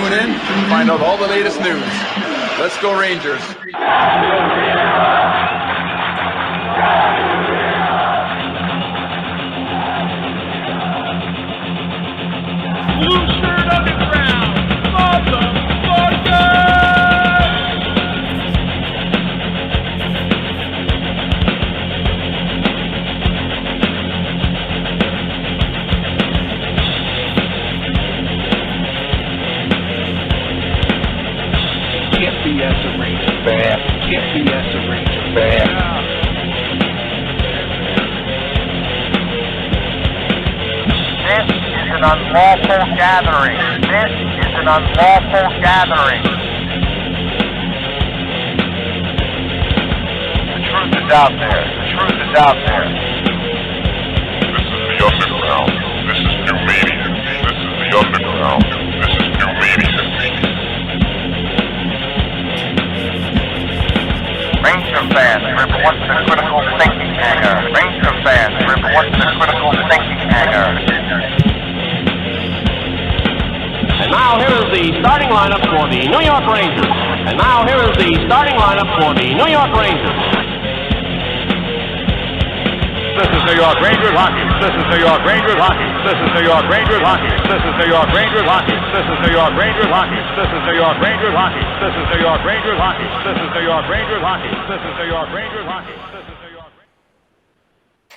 tune in and find out all the latest news. Let's go Rangers. Blueshirt Underground, motherfucker! Can't be as a Ranger fan. Can't be as a Ranger fan. This is an unlawful gathering. This is an unlawful gathering. The truth is out there. The truth is out there. This is the underground. This is new media. This is the underground. This is new media. Ranger fans, report to the critical thinking hangar. Ranger fans, report to the critical thinking hangar. And now here is the starting lineup for the New York Rangers. And now here is the starting lineup for the New York Rangers. This is New York Rangers hockey. This is New York Rangers hockey. This is New York Rangers hockey. This is New York Rangers hockey. This is New York Rangers hockey. This is New York Rangers hockey. This is New York Rangers hockey. This is New York Rangers hockey. This is New York Rangers hockey. This is New York.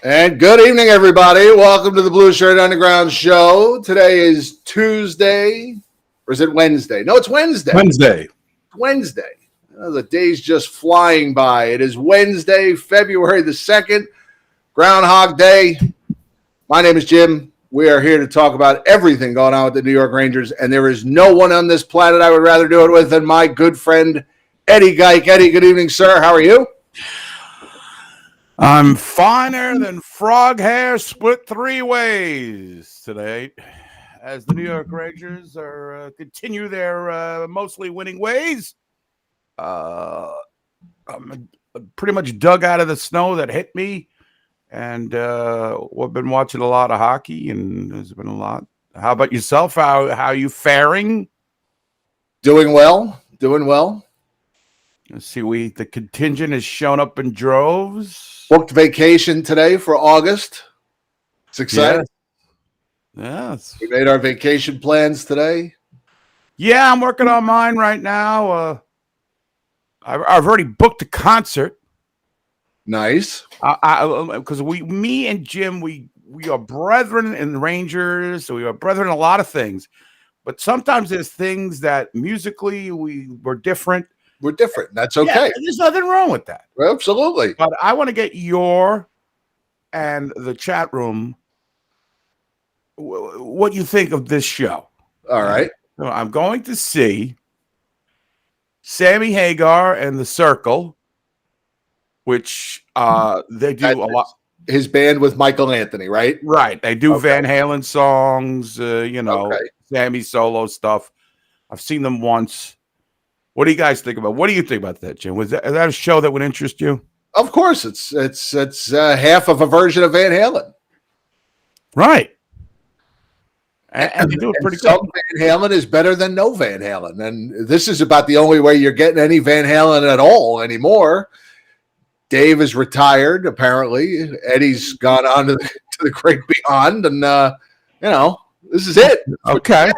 And good evening, everybody. Welcome to the Blueshirt Underground Show. Today is Tuesday, or is it Wednesday? No, it's Wednesday. Wednesday. The day's just flying by. It is Wednesday, February the 2nd, Groundhog Day. My name is Jim. We are here to talk about everything going on with the New York Rangers, and there is no one on this planet I would rather do it with than my good friend, Eddie Geik. Eddie, good evening, sir. How are you? I'm finer than frog hair split three ways today, as the New York Rangers are continue their mostly winning ways. I'm pretty much dug out of the snow that hit me, and we've been watching a lot of hockey, and there's been a lot. How about yourself? How are you faring? Doing well. Doing well. Let's see, the contingent has shown up in droves. Booked vacation today for August. It's exciting. Yes. We made our vacation plans today. Yeah, I'm working on mine right now. I've already booked a concert. Nice. Because me and Jim, we are brethren in Rangers. So we are brethren in a lot of things. But sometimes there's things that musically we're different. We're different. That's okay. Yeah, there's nothing wrong with that. Absolutely. But I want to get your and the chat room what you think of this show. All right. So I'm going to see Sammy Hagar and the Circle, which they do a lot. His band with Michael Anthony, right? Right. They do Van Halen songs, Okay. Sammy solo stuff. I've seen them once. What do you guys think about? What do you think about that, Jim? Is that a show that would interest you? Of course, it's half of a version of Van Halen. Right. And they do it pretty good. Some Van Halen is better than no Van Halen, and this is about the only way you're getting any Van Halen at all anymore. Dave is retired, apparently. Eddie's gone on to the great beyond, and this is it. Okay.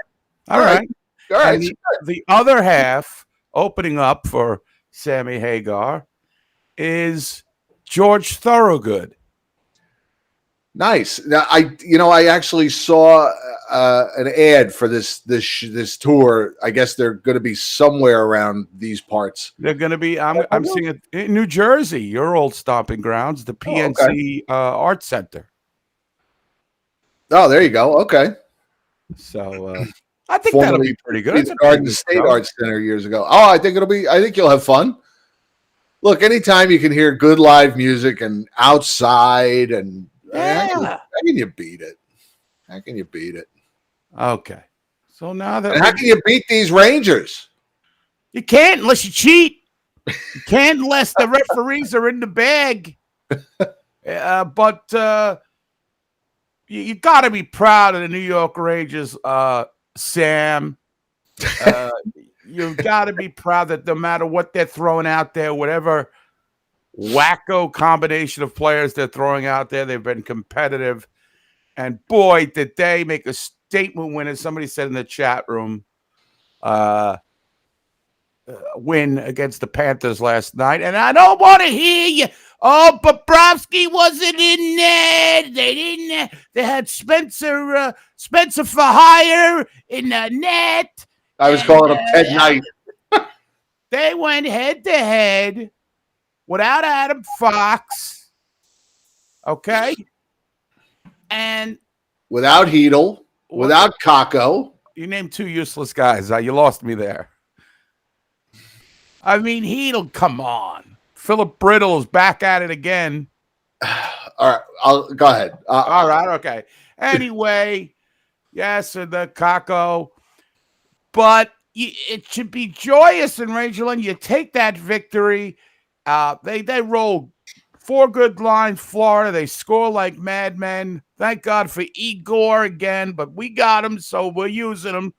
All right. All right. The other half opening up for Sammy Hagar is George Thorogood. Nice. Now, I actually saw an ad for this tour. I guess they're going to be somewhere around these parts. They're going to be. I'm seeing it in New Jersey, your old stomping grounds, the PNC Art Center. Oh, there you go. Okay. So I think that'll be pretty good. It's Garden State Art Center years ago. Oh, I think you'll have fun. Look, anytime you can hear good live music and outside and how can you beat it? How can you beat it? Okay. So now that how can you beat these Rangers? You can't unless you cheat. You can't unless the referees are in the bag. But you got to be proud of the New York Rangers, Sam. You've got to be proud that no matter what they're throwing out there, whatever wacko combination of players they're throwing out there, they've been competitive. And boy, did they make a statement win, as somebody said in the chat room, win against the Panthers last night. And I don't want to hear you. Oh, Bobrovsky wasn't in there. They didn't. They had Spencer for hire in the net. I was calling him Ted Knight. They went head to head without Adam Fox. Okay. And without Hedel, without Kako. You named two useless guys. You lost me there. I mean, Hedel, come on. Philip Brittle is back at it again. All right, I'll go ahead. All right, okay. Anyway, yes, and the Kako. But it should be joyous in Rangerland. You take that victory. They roll 4 good lines, Florida. They score like madmen. Thank God for Igor again, but we got him, so we're using him.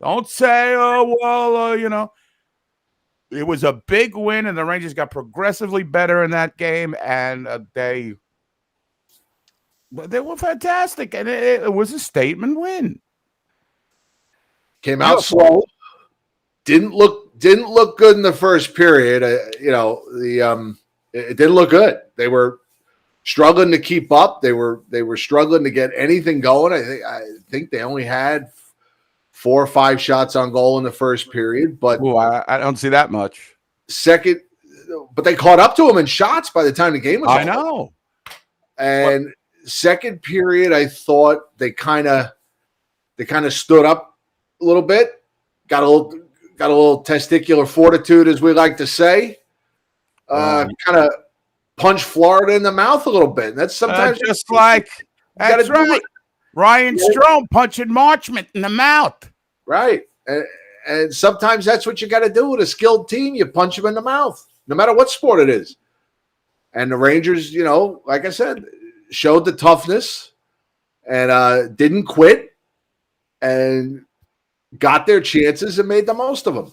Don't say, oh, well, you know. It was a big win, and the Rangers got progressively better in that game, and they were fantastic, and it was a statement win. Came out slow. Didn't look good in the first period. It didn't look good. They were struggling to keep up. They were struggling to get anything going. I think they only had 4 or 5 shots on goal in the first period, but I don't see that much. Second, but they caught up to them in shots by the time the game was over. I know. And second period, I thought they kind of stood up a little bit, got a little testicular fortitude, as we like to say. Kind of punched Florida in the mouth a little bit. And that's sometimes just like that's right. Ryan Strome punching Marchment in the mouth. Right. And sometimes that's what you got to do with a skilled team. You punch them in the mouth, no matter what sport it is. And the Rangers, like I said, showed the toughness and didn't quit and got their chances and made the most of them.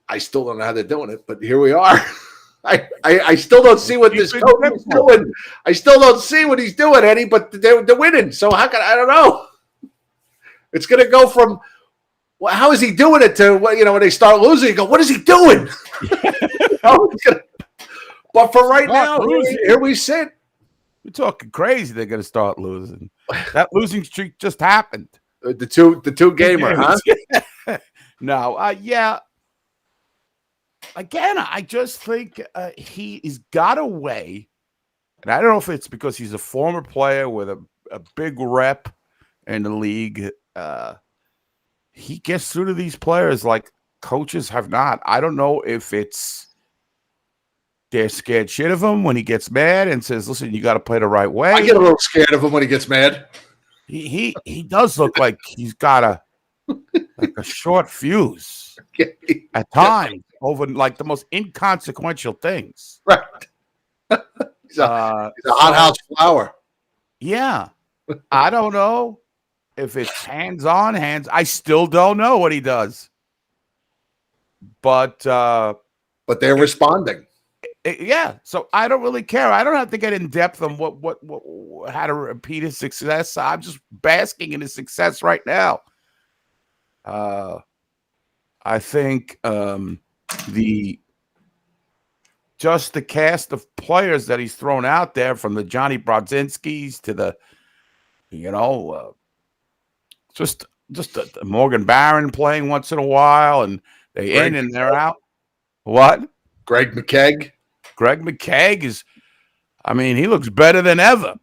I still don't know how they're doing it, but here we are. I still don't see what this coach is doing. I still don't see what he's doing, Eddie, but they're winning. So I don't know. It's going to go from, well, how is he doing it to, when they start losing, you go, what is he doing? But for right now, here we sit. We're talking crazy. They're going to start losing. That losing streak just happened. The two gamer, huh? No, yeah. Again, I just think he's got a way, and I don't know if it's because he's a former player with a big rep in the league. He gets through to these players like coaches have not. I don't know if it's they're scared shit of him when he gets mad and says, listen, you got to play the right way. I get a little scared of him when he gets mad. He does look like he's got a short fuse at times over like the most inconsequential things. Right. He's a hothouse flower. Yeah. I don't know if it's hands-on, I still don't know what he does. But they're responding. Yeah, so I don't really care. I don't have to get in depth on what how to repeat his success. I'm just basking in his success right now. I think the cast of players that he's thrown out there, from the Johnny Brodzinskis to the just the Morgan Barron playing once in a while, and they're in and they're out. What? Greg McKegg. Greg McKegg is, he looks better than ever.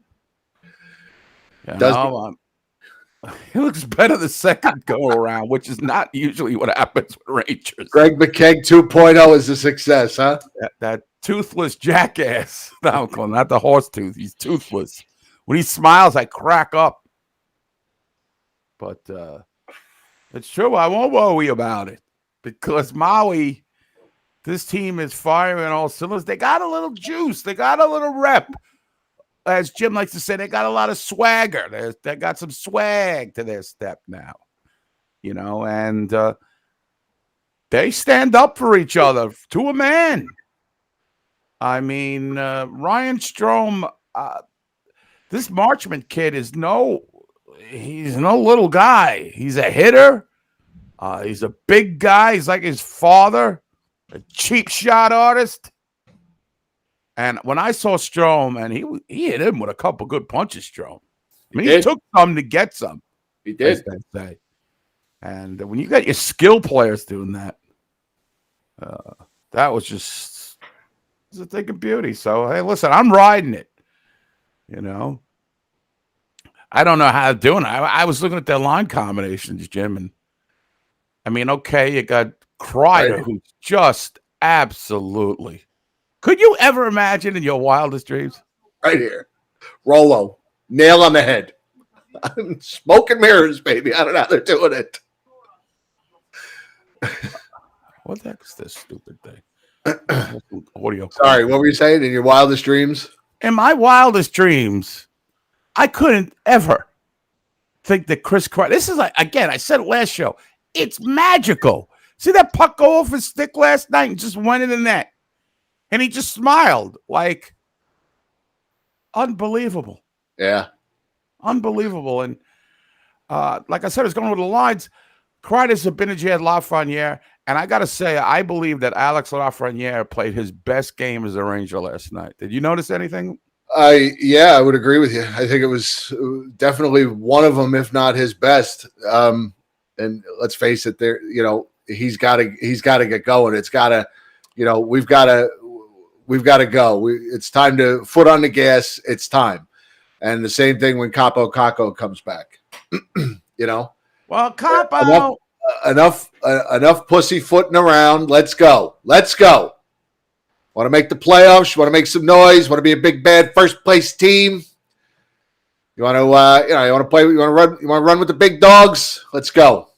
He looks better the second go around, which is not usually what happens with Rangers. Greg McKegg 2.0 is a success, huh? That toothless jackass. No, not the horse tooth. He's toothless. When he smiles, I crack up. But it's true. I won't worry about it because Maui, this team is firing on all cylinders. They got a little juice. They got a little rep. as Jim likes to say, they got a lot of swagger. They got some swag to their step now, and they stand up for each other to a man. I mean, Ryan Strome, this Marchman kid he's no little guy. He's a hitter. He's a big guy. He's like his father, a cheap shot artist. And when I saw Strome, and he hit him with a couple good punches, Strome. I mean, he took some to get some. He did. As they say. And when you got your skill players doing that, that was just a thing of beauty. So, hey, listen, I'm riding it. I don't know how to do it. I was looking at their line combinations, Jim, and I mean, okay, you got Kreider, who's just absolutely. Could you ever imagine in your wildest dreams? Right here. Rolo. Nail on the head. Smoke and mirrors, baby. I don't know how they're doing it. What the heck is this stupid thing? Audio. Sorry, what were you saying? In your wildest dreams? In my wildest dreams, I couldn't ever think that Chris Kreider. This is like, again, I said it last show. It's magical. See that puck go off his stick last night and just went in the net. And he just smiled, like, unbelievable. Yeah. Unbelievable. And like I said, it's going with the lines. Kreider's a Benajad Lafreniere. And I got to say, I believe that Alex Lafreniere played his best game as a Ranger last night. Did you notice anything? Yeah, I would agree with you. I think it was definitely one of them, if not his best. And let's face it, he's got to get going. It's got to, we've got to go. It's time to foot on the gas. It's time. And the same thing when Capo Caco comes back. Well, Capo. Enough pussyfooting around. Let's go. Want to make the playoffs? You want to make some noise? Want to be a big bad first place team? You want to you want to play? You want to run with the big dogs? Let's go.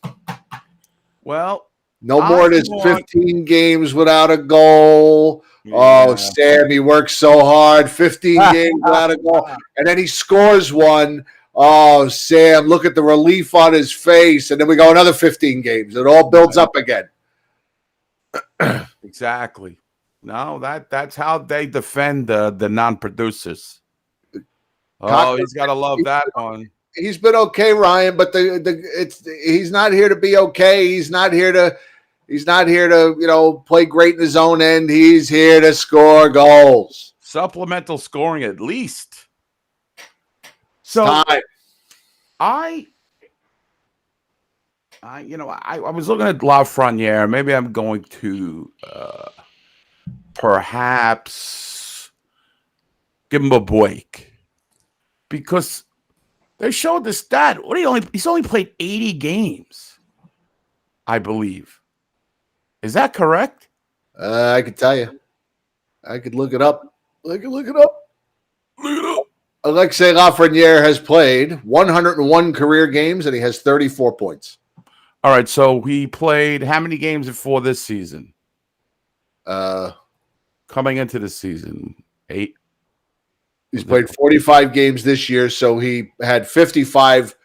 Well, no more than 15 games without a goal. Yeah. Oh, Sam, he works so hard. 15 games without a goal, and then he scores one. Oh, Sam, look at the relief on his face. And then we go another 15 games. It all builds up again. Exactly. No, that's how they defend the non-producers. Oh, he's got to love that one. He's been okay, Ryan, but he's not here to be okay. He's not here to play great in his own end. He's here to score goals. Supplemental scoring at least. So I was looking at Lafreniere. Maybe I'm going to perhaps give him a break because they showed the stat. He's only played 80 games, I believe. Is that correct? I could tell you. I could look it up. Alexei Lafreniere has played 101 career games, and he has 34 points. All right, so he played how many games before this season? Coming into the season, 8. He's played 45 games this year, so he had 55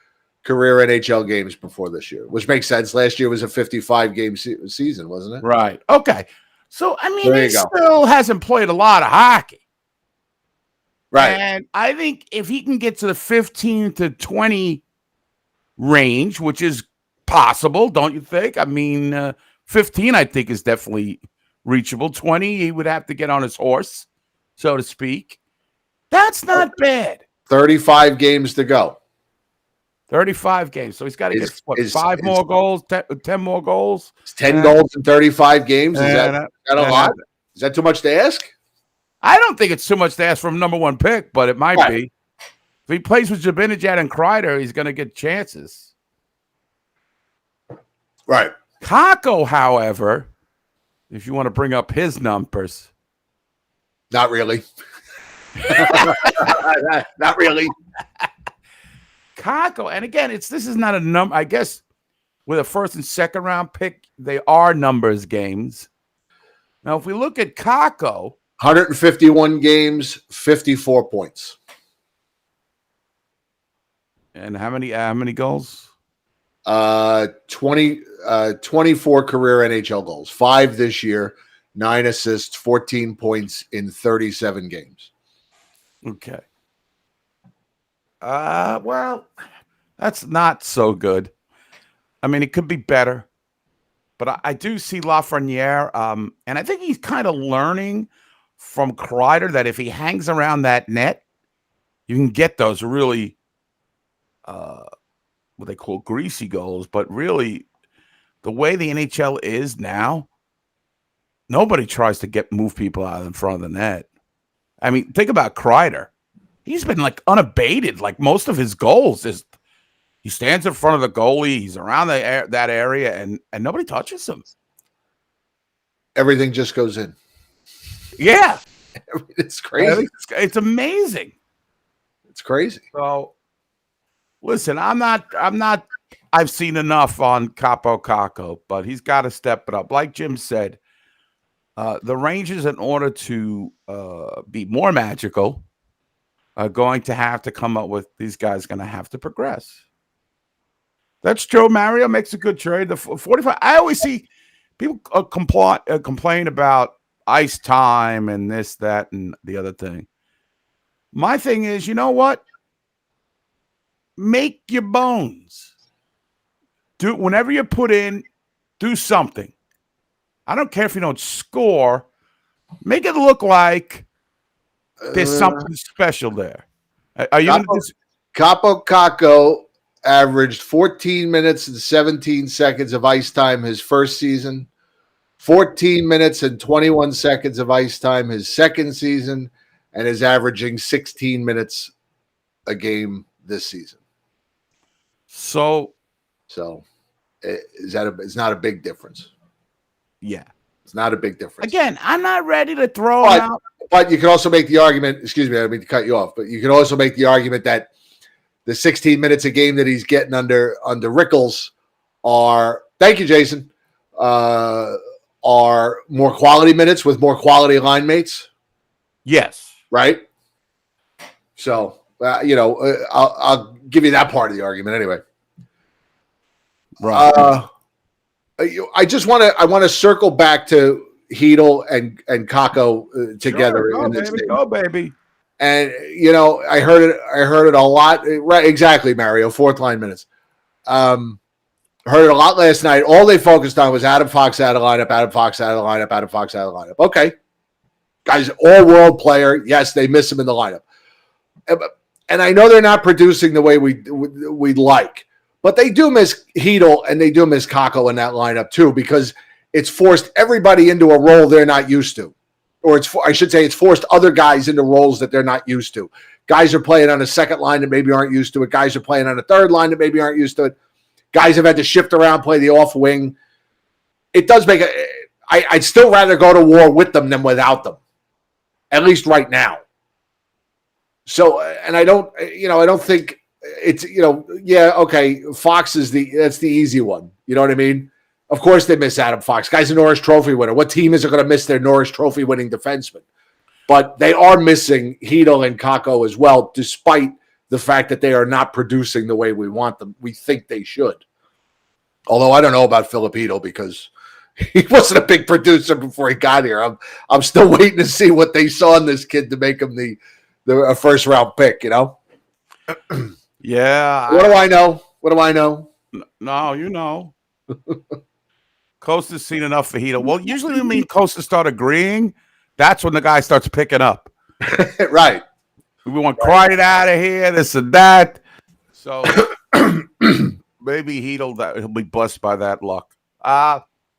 career NHL games before this year, which makes sense. Last year was a 55-game season, wasn't it? Right. Okay. So, I mean, he still hasn't played a lot of hockey. Right. And I think if he can get to the 15 to 20 range, which is possible, don't you think? I mean, 15, I think, is definitely reachable. 20, he would have to get on his horse, so to speak. That's not bad. 35 games to go. 35 games. So he's got to get, 5 more goals, 10 more goals? 10 goals in 35 games? Is that a lot? Is that too much to ask? I don't think it's too much to ask from number 1 pick, but it might be. If he plays with Zibanejad and Kreider, he's going to get chances. Right. Kako, however, if you want to bring up his numbers. Not really. Not really. Kako, and again, this is not a number. I guess with a first and second round pick, they are numbers games. Now, if we look at Kako, 151 games, 54 points. And how many goals? 24 career NHL goals, 5 this year, 9 assists, 14 points in 37 games. Okay. Well, that's not so good. I mean, it could be better, but I do see Lafreniere, and I think he's kind of learning from Kreider that if he hangs around that net, you can get those really, what they call greasy goals. But really, the way the NHL is now, nobody tries to move people out in front of the net. I mean, think about Kreider. He's been like unabated. Like most of his goals is he stands in front of the goalie. He's around that area, and nobody touches him. Everything just goes in. Yeah, it's crazy. It's amazing. It's crazy. So, listen, I'm not. I've seen enough on Capo Caco, but he's got to step it up. Like Jim said, the Rangers, in order to be more magical, are going to have to come up with these guys. Going to have to progress. That's Joe Mario makes a good trade. The 45. I always see people complain about ice time and this, that, and the other thing. My thing is, you know what? Make your bones. Do whenever you put in, do something. I don't care if you don't score. Make it look like there's something special there. Are you Capo Caco averaged 14 minutes and 17 seconds of ice time his first season, 14 minutes and 21 seconds of ice time his second season, and is averaging 16 minutes a game this season. So it's not a big difference. Yeah. It's not a big difference. Again, I'm not ready to throw out. But you can also make the argument, excuse me, I don't mean to cut you off, but you can also make the argument that the 16 minutes a game that he's getting under Rickles are, thank you, Jason, are more quality minutes with more quality line mates. Yes. Right? So, I'll give you that part of the argument anyway. Right. I want to circle back to Hedel and Kako together. Sure, go baby. And I heard it a lot. Right, exactly, Mario. Fourth line minutes. Heard it a lot last night. All they focused on was Adam Fox out of lineup, Adam Fox out of lineup, Adam Fox out of lineup. Okay, guys, all-world player. Yes, they miss him in the lineup, and I know they're not producing the way we'd like, but they do miss Hedel and they do miss Kako in that lineup too, because it's forced everybody into a role they're not used to. Or it's forced other guys into roles that they're not used to. Guys are playing on a second line that maybe aren't used to it. Guys are playing on a third line that maybe aren't used to it. Guys have had to shift around, play the off wing. It does make I'd still rather go to war with them than without them, at least right now. So, and I don't think it's, okay, Fox that's the easy one. You know what I mean? Of course they miss Adam Fox. Guy's a Norris Trophy winner. What team is going to miss their Norris Trophy winning defenseman? But they are missing Hedel and Kako as well, despite the fact that they are not producing the way we want them. We think they should. Although I don't know about Philip Hedel because he wasn't a big producer before he got here. I'm still waiting to see what they saw in this kid to make him the first round pick, Yeah. What do I know? What do I know? No, you know. Costa's seen enough for Hedel. Well, usually when Costa start agreeing, that's when the guy starts picking up. Right. We want Kreider out of here, this and that. So maybe he'll be blessed by that luck.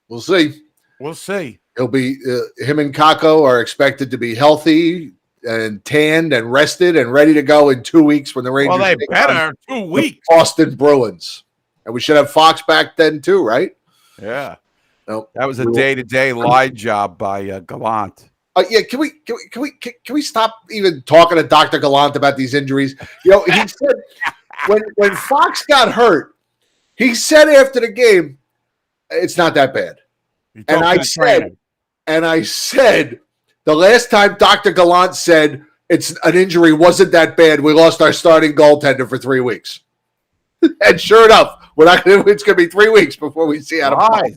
We'll see. We'll see. He'll be him and Kako are expected to be healthy and tanned and rested and ready to go in 2 weeks when the Rangers. Well, they better 2 weeks. Boston Bruins, and we should have Fox back then too, right? Yeah. Nope. That was a day-to-day lie job by Gallant. Yeah, can we stop even talking to Dr. Gallant about these injuries? He said when Fox got hurt, he said after the game, it's not that bad. And I said, the last time Dr. Gallant said it's an injury wasn't that bad, we lost our starting goaltender for 3 weeks. And sure enough, it's going to be 3 weeks before we see Adam Paul. Right.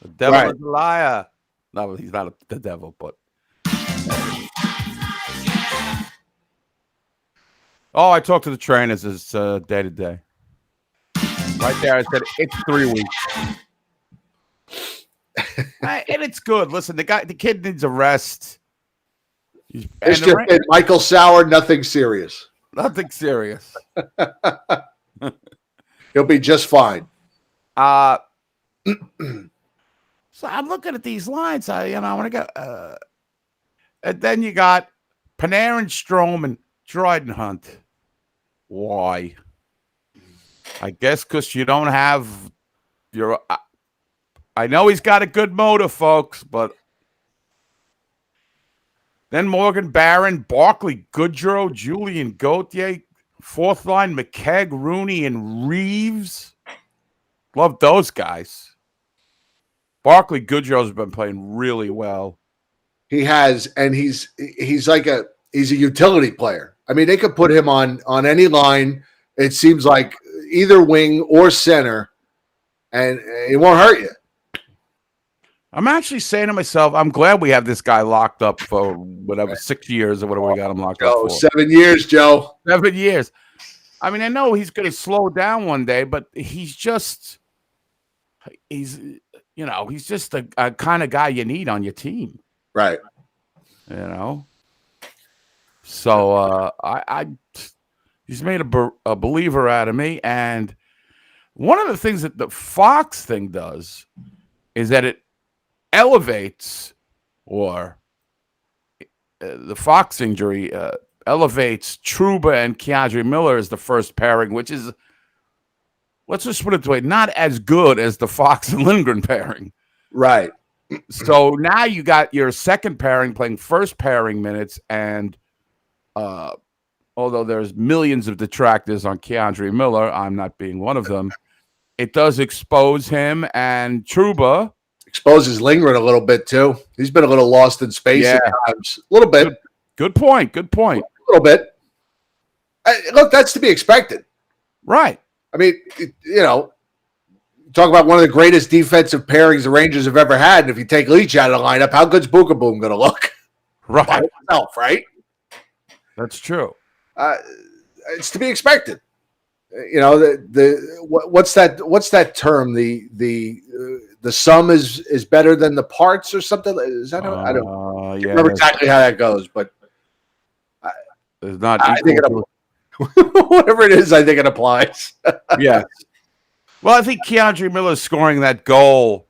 The devil is a liar. No, he's not the devil, but. Oh, I talked to the trainers. It's day to day. Right there, I said it's 3 weeks. And it's good. Listen, the kid needs a rest. It's just Michael Sauer, nothing serious. Nothing serious. He'll be just fine. So I'm looking at these lines. I want to go. And then you got Panarin, Strome, and Dryden Hunt. Why? I guess because you don't have your. I know he's got a good motor, folks, but then Morgan Barron, Barkley, Goodrow, Julian Gauthier, fourth line, McKegg, Rooney, and Reeves. Love those guys. Barkley, Goodrow's been playing really well. He has, and he's a utility player. I mean, they could put him on any line. It seems like either wing or center, and it won't hurt you. I'm actually saying to myself, I'm glad we have this guy locked up for whatever, 6 years or whatever we got him locked up for. 7 years, Joe. 7 years. I mean, I know he's going to slow down one day, but he's just a kind of guy you need on your team. Right. So he's made a believer out of me. And one of the things that the Fox thing does is that it elevates, or the Fox injury elevates Trouba and Keandre Miller as the first pairing, which is, let's just put it this way, not as good as the Fox and Lindgren pairing. Right. So now you got your second pairing playing first pairing minutes, and although there's millions of detractors on Keandre Miller, I'm not being one of them, it does expose him, and Trouba exposes Lindgren a little bit too. He's been a little lost in space at times. A little bit. Good point. A little bit. Look, that's to be expected. Right. I mean, talk about one of the greatest defensive pairings the Rangers have ever had. And if you take Leach out of the lineup, how good's Booker Boom going to look? Right. By himself, right? That's true. It's to be expected. What's that term? The sum is better than the parts or something. Is that I don't remember exactly how that goes, but it's not. I think whatever it is, I think it applies. Yeah. Well, I think Keandre Miller scoring that goal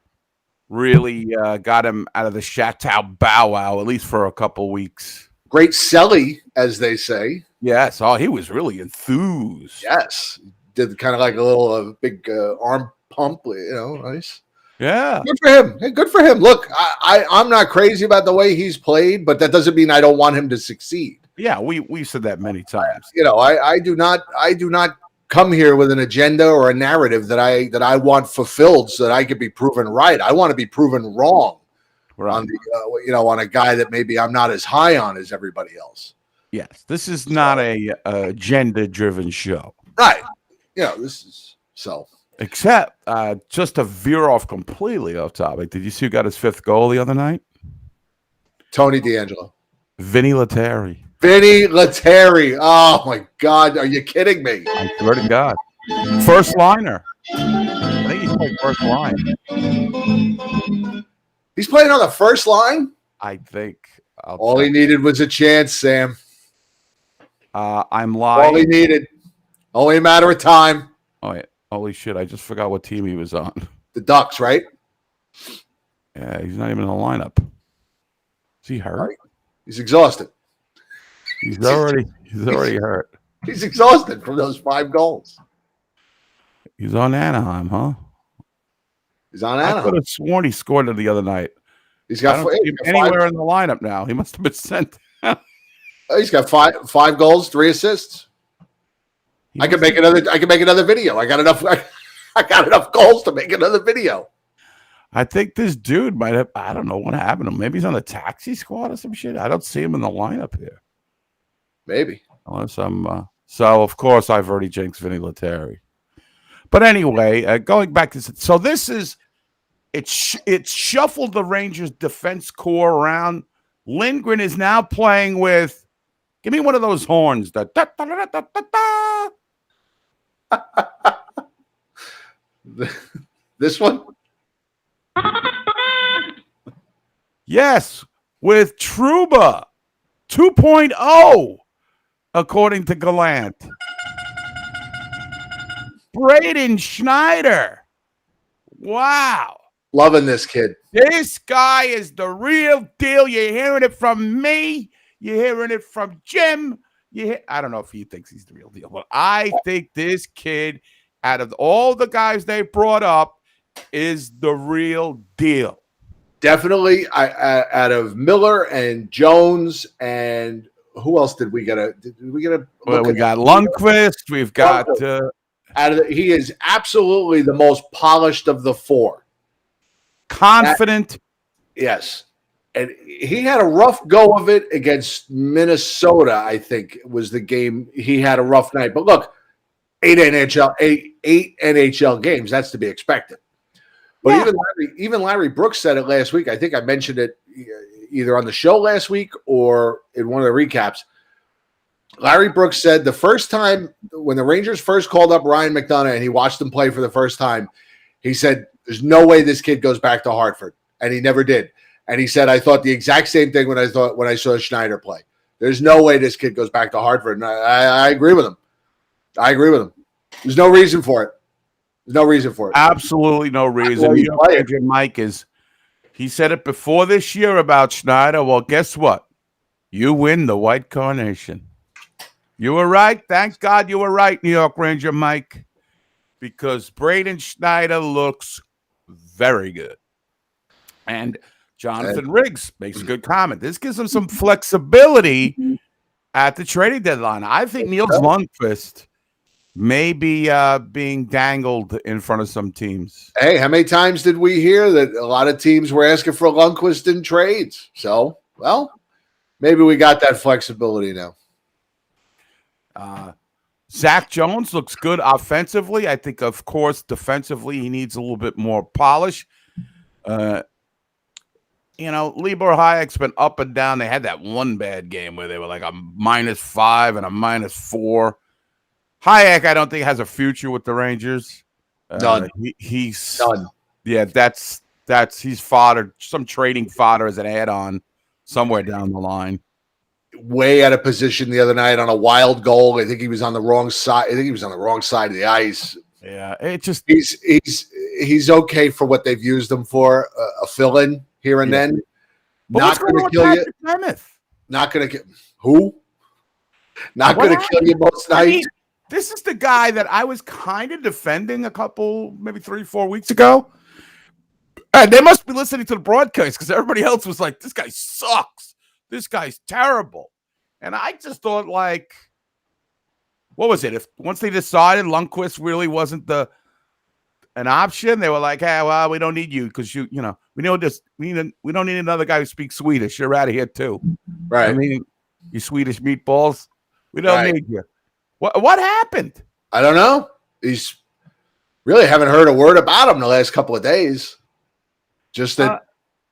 really got him out of the Chateau bow wow, at least for a couple weeks. Great Selly, as they say. Yes. Oh, he was really enthused. Yes. Did kind of like a little big arm pump, nice. Yeah. Good for him. Hey, good for him. Look, I'm not crazy about the way he's played, but that doesn't mean I don't want him to succeed. Yeah, we've said that many times. I do not come here with an agenda or a narrative that I want fulfilled so that I could be proven right. I want to be proven wrong on on a guy that maybe I'm not as high on as everybody else. Yes, this is not a agenda-driven show. Right. This is so. Except, just to veer off completely off topic, did you see who got his fifth goal the other night? Tony DeAngelo. Vinny Lettieri. Vinny Lettieri. Oh, my God. Are you kidding me? I swear to God. First liner. I think he's playing first line. He's playing on the first line? I think. All he needed was a chance, Sam. I'm lying. All he needed. Only a matter of time. Oh, yeah. Holy shit, I just forgot what team he was on. The Ducks, right? Yeah, he's not even in the lineup. Is he hurt? Right. He's exhausted. He's already hurt. He's exhausted from those 5 goals. He's on Anaheim, huh? He's on Anaheim. I could have sworn he scored it the other night. He's got anywhere in the lineup now. He must have been sent. He's got five goals, 3 assists. I can make another video. I got enough goals to make another video. I think this dude might have. I don't know what happened to him. Maybe he's on the taxi squad or some shit. I don't see him in the lineup here. Maybe unless I'm So, of course, I've already jinxed Vinny Lettieri. But anyway, going back to so this is it's shuffled the Rangers defense core around. Lindgren is now playing with. Give me one of those horns. This one? Yes, with Trouba 2.0, according to Gallant. Braden Schneider. Wow. Loving this kid. This guy is the real deal. You're hearing it from me. You're hearing it from Jim. I don't know if he thinks he's the real deal, but I think this kid, out of all the guys they brought up, is the real deal. Definitely out of Miller and Jones and who else did we get a? We got Lundqvist. We've got he is absolutely the most polished of the four. Confident. Yes. And he had a rough go of it against Minnesota, I think was the game. He had a rough night. But look, eight NHL games, that's to be expected. But even Larry Brooks said it last week. I think I mentioned it either on the show last week or in one of the recaps. Larry Brooks said the first time when the Rangers first called up Ryan McDonough and he watched him play for the first time, he said, there's no way this kid goes back to Hartford. And he never did. And he said, I thought the exact same thing when I saw Schneider play. There's no way this kid goes back to Hartford. And I agree with him. There's no reason for it. There's no reason for it. Absolutely no reason. Mike he said it before this year about Schneider. Well, guess what? You win the White Carnation. You were right. Thank God you were right, New York Ranger Mike, because Braden Schneider looks very good. And Jonathan Riggs makes a good comment. This gives him some flexibility at the trading deadline. I think Niels Lundqvist may be being dangled in front of some teams. Hey, how many times did we hear that a lot of teams were asking for Lundqvist in trades? So, well, maybe we got that flexibility now. Zach Jones looks good offensively. I think, of course, defensively, he needs a little bit more polish. Libor Hayek's been up and down. They had that one bad game where they were like a -5 and a -4. Hayek, I don't think, has a future with the Rangers. None. He's none. Yeah, he's fodder, some trading fodder as an add-on somewhere down the line. Way out of position the other night on a wild goal. I think he was on the wrong side. I think he was on the wrong side of the ice. Yeah, it just he's okay for what they've used him for, a fill-in here and then. But not going to kill you. Not going to kill who? Not going to kill you most nights. This is the guy that I was kind of defending a couple, maybe 3-4 weeks ago. And they must be listening to the broadcast because everybody else was like, this guy sucks. This guy's terrible. And I just thought, like, what was it? If once they decided Lundqvist really wasn't an option, they were like, hey, well, we don't need you because we don't need another guy who speaks Swedish. You're out of here too. Right. I mean, you Swedish meatballs. We don't need you. What happened? I don't know. He's really haven't heard a word about him the last couple of days. Just that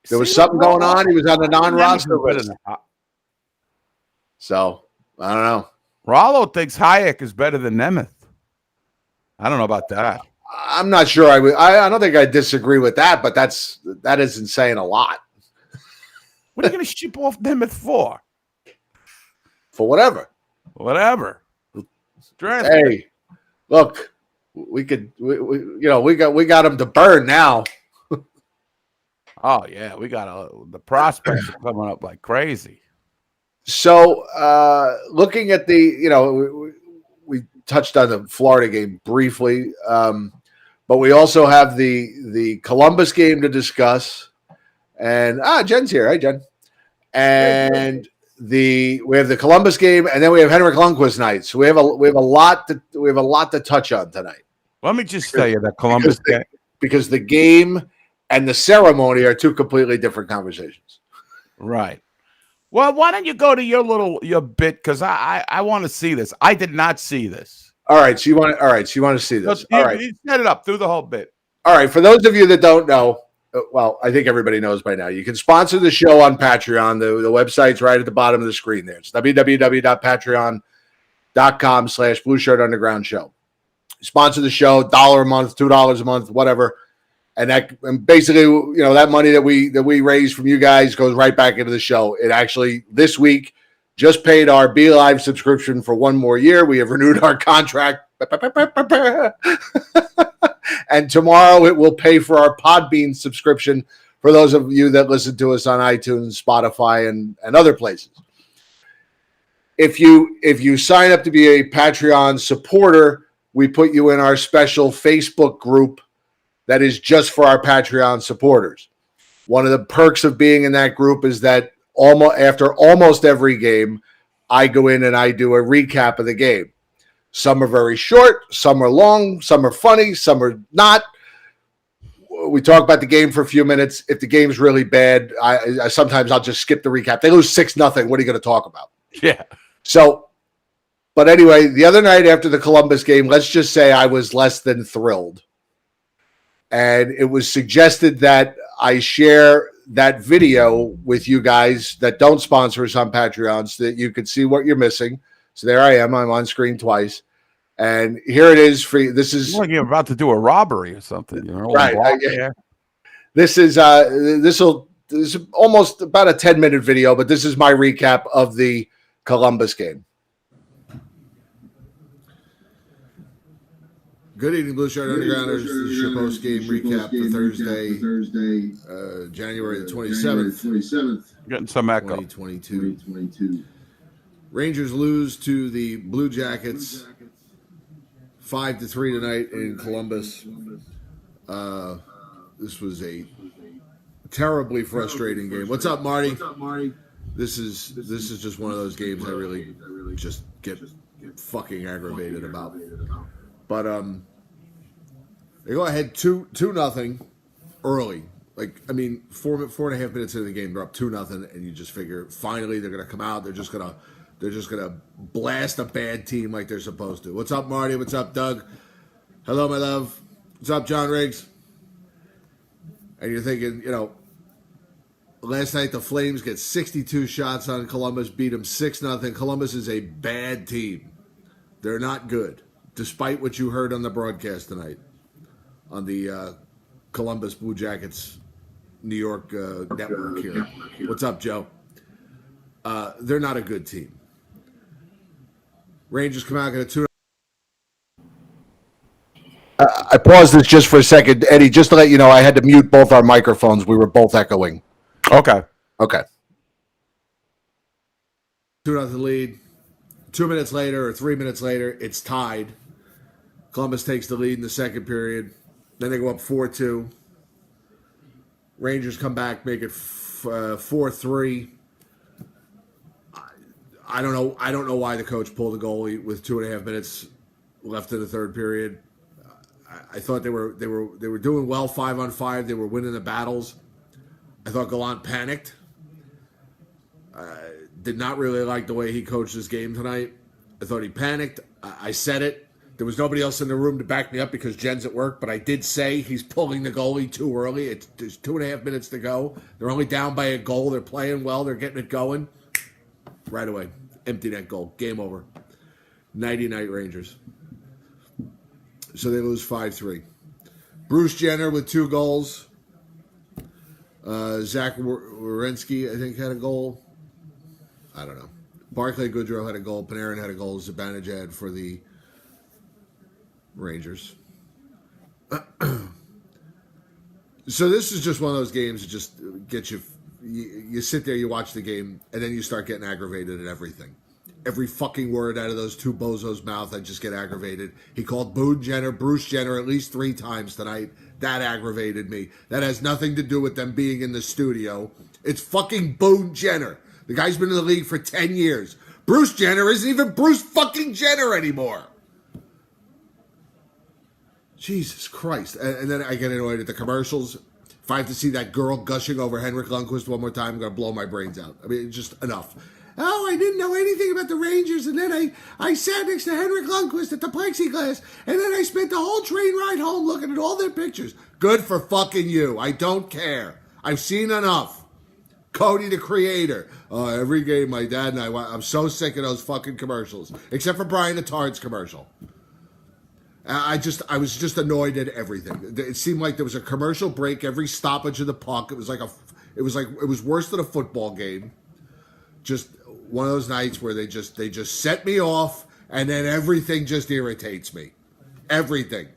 there was something going on. He was on the non-roster list. So, I don't know. Rollo thinks Hayek is better than Nemeth. I don't know about that. I'm not sure. I don't think I disagree with that, but that isn't saying a lot. What are you going to ship off Nemeth for? For whatever. Whatever. Hey, look, we got him to burn now. Oh yeah, we got the prospects are coming up like crazy. So, looking at we touched on the Florida game briefly, but we also have the Columbus game to discuss. And Jen's here. Hi, Jen. And we have the Columbus game, and then we have Henrik Lundqvist night. So we have a lot to touch on tonight. Let me just tell you that Columbus game, because the game and the ceremony are two completely different conversations. Right. Well, why don't you go to your bit? Because I want to see this. I did not see this. All right, so you want to see this. All right. You set it up through the whole bit. All right, for those of you that don't know, well, I think everybody knows by now. You can sponsor the show on Patreon. The website's right at the bottom of the screen there. It's www.patreon.com/Blueshirt Underground Show. Sponsor the show, $1 a month, $2 a month, whatever. And basically, that money that we raise from you guys goes right back into the show. It actually, this week, just paid our Be Live subscription for one more year. We have renewed our contract. And tomorrow it will pay for our Podbean subscription for those of you that listen to us on iTunes, Spotify, and other places. If you sign up to be a Patreon supporter, we put you in our special Facebook group that is just for our Patreon supporters. One of the perks of being in that group is that after almost every game, I go in and I do a recap of the game. Some are very short, some are long, some are funny, some are not. We talk about the game for a few minutes. If the game's really bad, I sometimes I'll just skip the recap. They lose 6-0. What are you going to talk about? Yeah. So, but anyway, the other night after the Columbus game, let's just say I was less than thrilled. And it was suggested that I share that video with you guys that don't sponsor us on Patreon so that you could see what you're missing. So there I am. I'm on screen twice. And here it is for you. This is like you're about to do a robbery or something. Right. This is this is almost about a 10-minute video, but this is my recap of the Columbus game. Good evening, Blueshirt Undergrounders. This is your post-game recap for Thursday, January the 27th. Getting some echo. 2022. Rangers lose to the Blue Jackets 5-3 tonight in Columbus. This was a terribly frustrating game. What's up, Marty? This is just one of those games I really just get fucking aggravated about. But they go ahead 2-0 early. Like, I mean, 4.5 minutes into the game, they're up 2-0, and you just figure finally they're gonna come out. They're just gonna blast a bad team like they're supposed to. What's up, Marty? What's up, Doug? Hello, my love. What's up, John Riggs? And you're thinking, last night the Flames get 62 shots on Columbus, beat them 6-0. Columbus is a bad team. They're not good, despite what you heard on the broadcast tonight on the Columbus Blue Jackets New York network here. What's up, Joe? They're not a good team. Rangers come out, get a 2. I paused this just for a second, Eddie, just to let you know, I had to mute both our microphones. We were both echoing. Okay. 2-0 lead. 2 minutes later or 3 minutes later, it's tied. Columbus takes the lead in the second period. Then they go up 4-2. Rangers come back, make it 4-3. I don't know why the coach pulled the goalie with 2.5 minutes left in the third period. I thought they were doing well 5-on-5. They were winning the battles. I thought Gallant panicked. Did not really like the way he coached this game tonight. I thought he panicked. I said it. There was nobody else in the room to back me up because Jen's at work, but I did say he's pulling the goalie too early. There's 2.5 minutes to go. They're only down by a goal. They're playing well. They're getting it going. Right away. Empty net goal. Game over. Nighty-night Rangers. So they lose 5-3. Bruce Jenner with 2 goals. Zach Werenski, I think, had a goal. I don't know. Barclay Goodrow had a goal. Panarin had a goal. Zibanejad for the Rangers. So this is just one of those games that just gets you. You sit there, you watch the game, and then you start getting aggravated at everything. Every fucking word out of those two bozos' mouth, I just get aggravated. He called Bruce Jenner at least 3 times tonight. That aggravated me. That has nothing to do with them being in the studio. It's fucking Boone Jenner. The guy's been in the league for 10 years. Bruce Jenner isn't even Bruce fucking Jenner anymore. Jesus Christ. And then I get annoyed at the commercials. If I have to see that girl gushing over Henrik Lundqvist one more time, I'm going to blow my brains out. I mean, it's just enough. Oh, I didn't know anything about the Rangers, and then I sat next to Henrik Lundqvist at the plexiglass, and then I spent the whole train ride home looking at all their pictures. Good for fucking you. I don't care. I've seen enough. Cody the Creator. Every game my dad and I'm so sick of those fucking commercials. Except for Brian the Tard's commercial. I was just annoyed at everything. It seemed like there was a commercial break every stoppage of the puck. It was worse than a football game. Just one of those nights where they just set me off, and then everything just irritates me. Everything.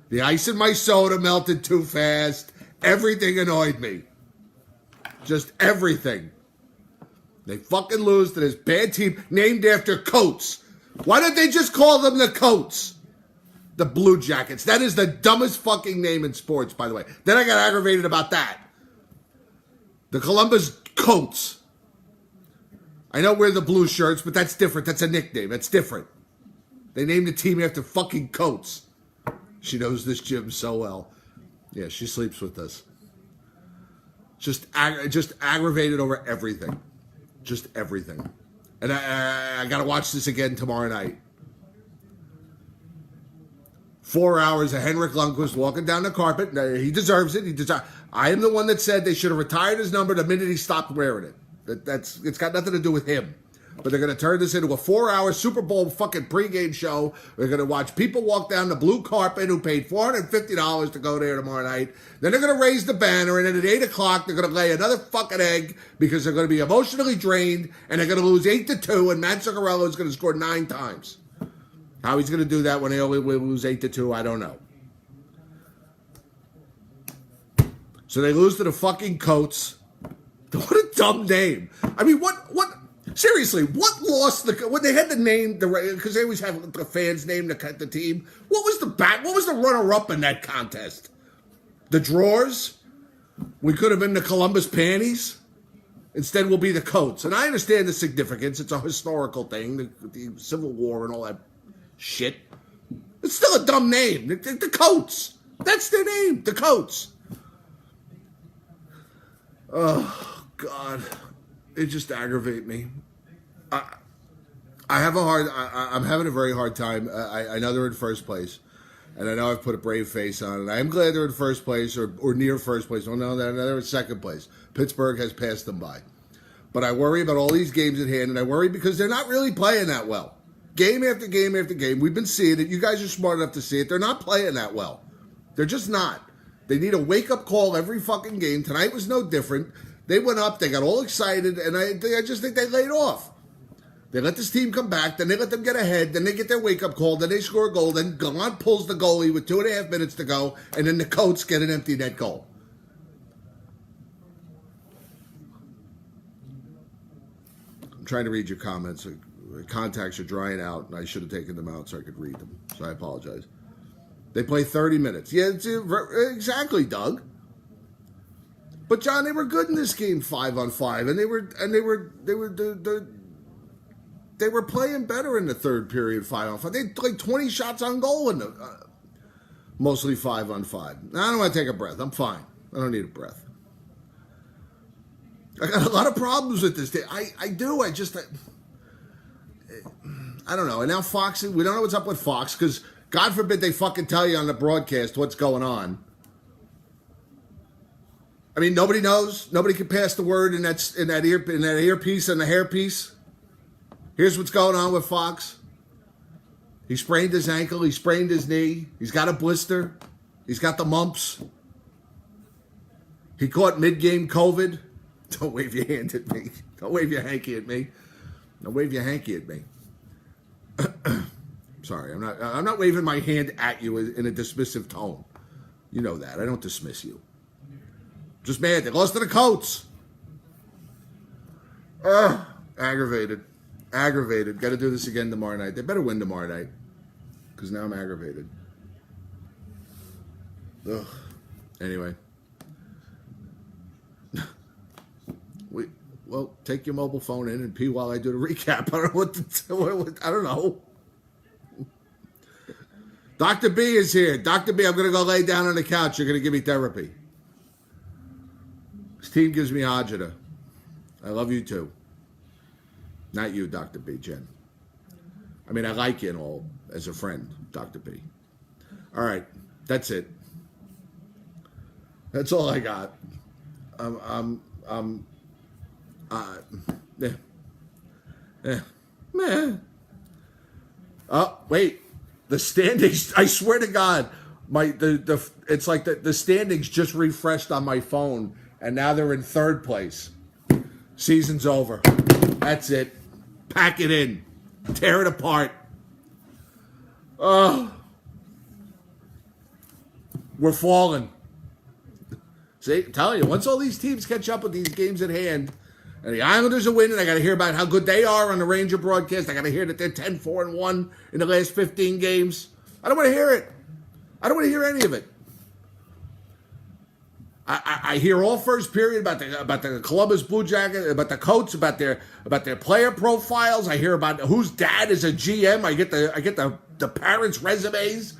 The ice in my soda melted too fast. Everything annoyed me. Just everything. They fucking lose to this bad team named after Coats. Why don't they just call them the Coats? The Blue Jackets. That is the dumbest fucking name in sports, by the way. Then I got aggravated about that. The Columbus Coats. I know we're the Blueshirts, but that's different. That's a nickname. That's different. They named the team after fucking Coats. She knows this gym so well. Yeah, she sleeps with us. Just aggravated over everything. Just everything. And I got to watch this again tomorrow night. 4 hours of Henrik Lundqvist walking down the carpet. He deserves it. I am the one that said they should have retired his number the minute he stopped wearing it. It's got nothing to do with him. But they're going to turn this into a 4-hour Super Bowl fucking pregame show. They're going to watch people walk down the blue carpet who paid $450 to go there tomorrow night. Then they're going to raise the banner, and then at 8 o'clock, they're going to lay another fucking egg because they're going to be emotionally drained, and they're going to lose 8-2, and Matt Zuccarello is going to score 9 times. How he's going to do that when they only lose 8-2, I don't know. So they lose to the fucking Coats. What a dumb name. I mean, what seriously, what lost when they had the name, because they always have the fans name the team, what was the runner-up in that contest? The Drawers? We could have been the Columbus Panties. Instead, we'll be the Coats. And I understand the significance. It's a historical thing, the Civil War and all that shit. It's still a dumb name. The Coats. That's their name, the Coats. Oh, God. It just aggravates me. I'm having a very hard time. I know they're in first place, and I know I've put a brave face on it. I am glad they're in first place or near first place. Well, no, they're in second place. Pittsburgh has passed them by. But I worry about all these games at hand, and I worry because they're not really playing that well. Game after game after game. We've been seeing it. You guys are smart enough to see it. They're not playing that well. They're just not. They need a wake-up call every fucking game. Tonight was no different. They went up, they got all excited, and I just think they laid off. They let this team come back, then they let them get ahead, then they get their wake-up call, then they score a goal, then Gallant pulls the goalie with 2.5 minutes to go, and then the Coats get an empty net goal. I'm trying to read your comments. The contacts are drying out, and I should have taken them out so I could read them, so I apologize. They play 30 minutes. Yeah, exactly, Doug. But John, they were good in this game 5-on-5, and they were playing better in the third period 5-on-5. They had like 20 shots on goal in the mostly 5-on-5. Now, I don't want to take a breath. I'm fine. I don't need a breath. I got a lot of problems with this. I do. I don't know. And now Fox, we don't know what's up with Fox because God forbid they fucking tell you on the broadcast what's going on. I mean, nobody knows. Nobody can pass the word in that earpiece and the hairpiece. Here's what's going on with Fox. He sprained his ankle. He sprained his knee. He's got a blister. He's got the mumps. He caught mid-game COVID. Don't wave your hand at me. Don't wave your hanky at me. Don't wave your hanky at me. Sorry, I'm not waving my hand at you in a dismissive tone. You know that. I don't dismiss you. Just mad. They lost to the Coats. Aggravated. Got to do this again tomorrow night. They better win tomorrow night. Because now I'm aggravated. Ugh. Anyway. Well, take your mobile phone in and pee while I do the recap. I don't know what to do. I don't know. Dr. B is here. Dr. B, I'm going to go lay down on the couch. You're going to give me therapy. This team gives me agita. I love you too. Not you, Dr. B, Jen. I mean, I like you and all as a friend, Dr. B. All right, that's it. That's all I got. Meh. Oh, wait. The standings, I swear to God, it's like the standings just refreshed on my phone, and now they're in third place. Season's over. That's it. Pack it in. Tear it apart. Oh. We're falling. See, I'm telling you, once all these teams catch up with these games at hand, and the Islanders are winning, I got to hear about how good they are on the Ranger broadcast. I got to hear that they're 10-4-1 in the last 15 games. I don't want to hear it. I don't want to hear any of it. I hear all first period about the Columbus Blue Jackets, about the coach, about their player profiles. I hear about whose dad is a GM. I get the parents' resumes.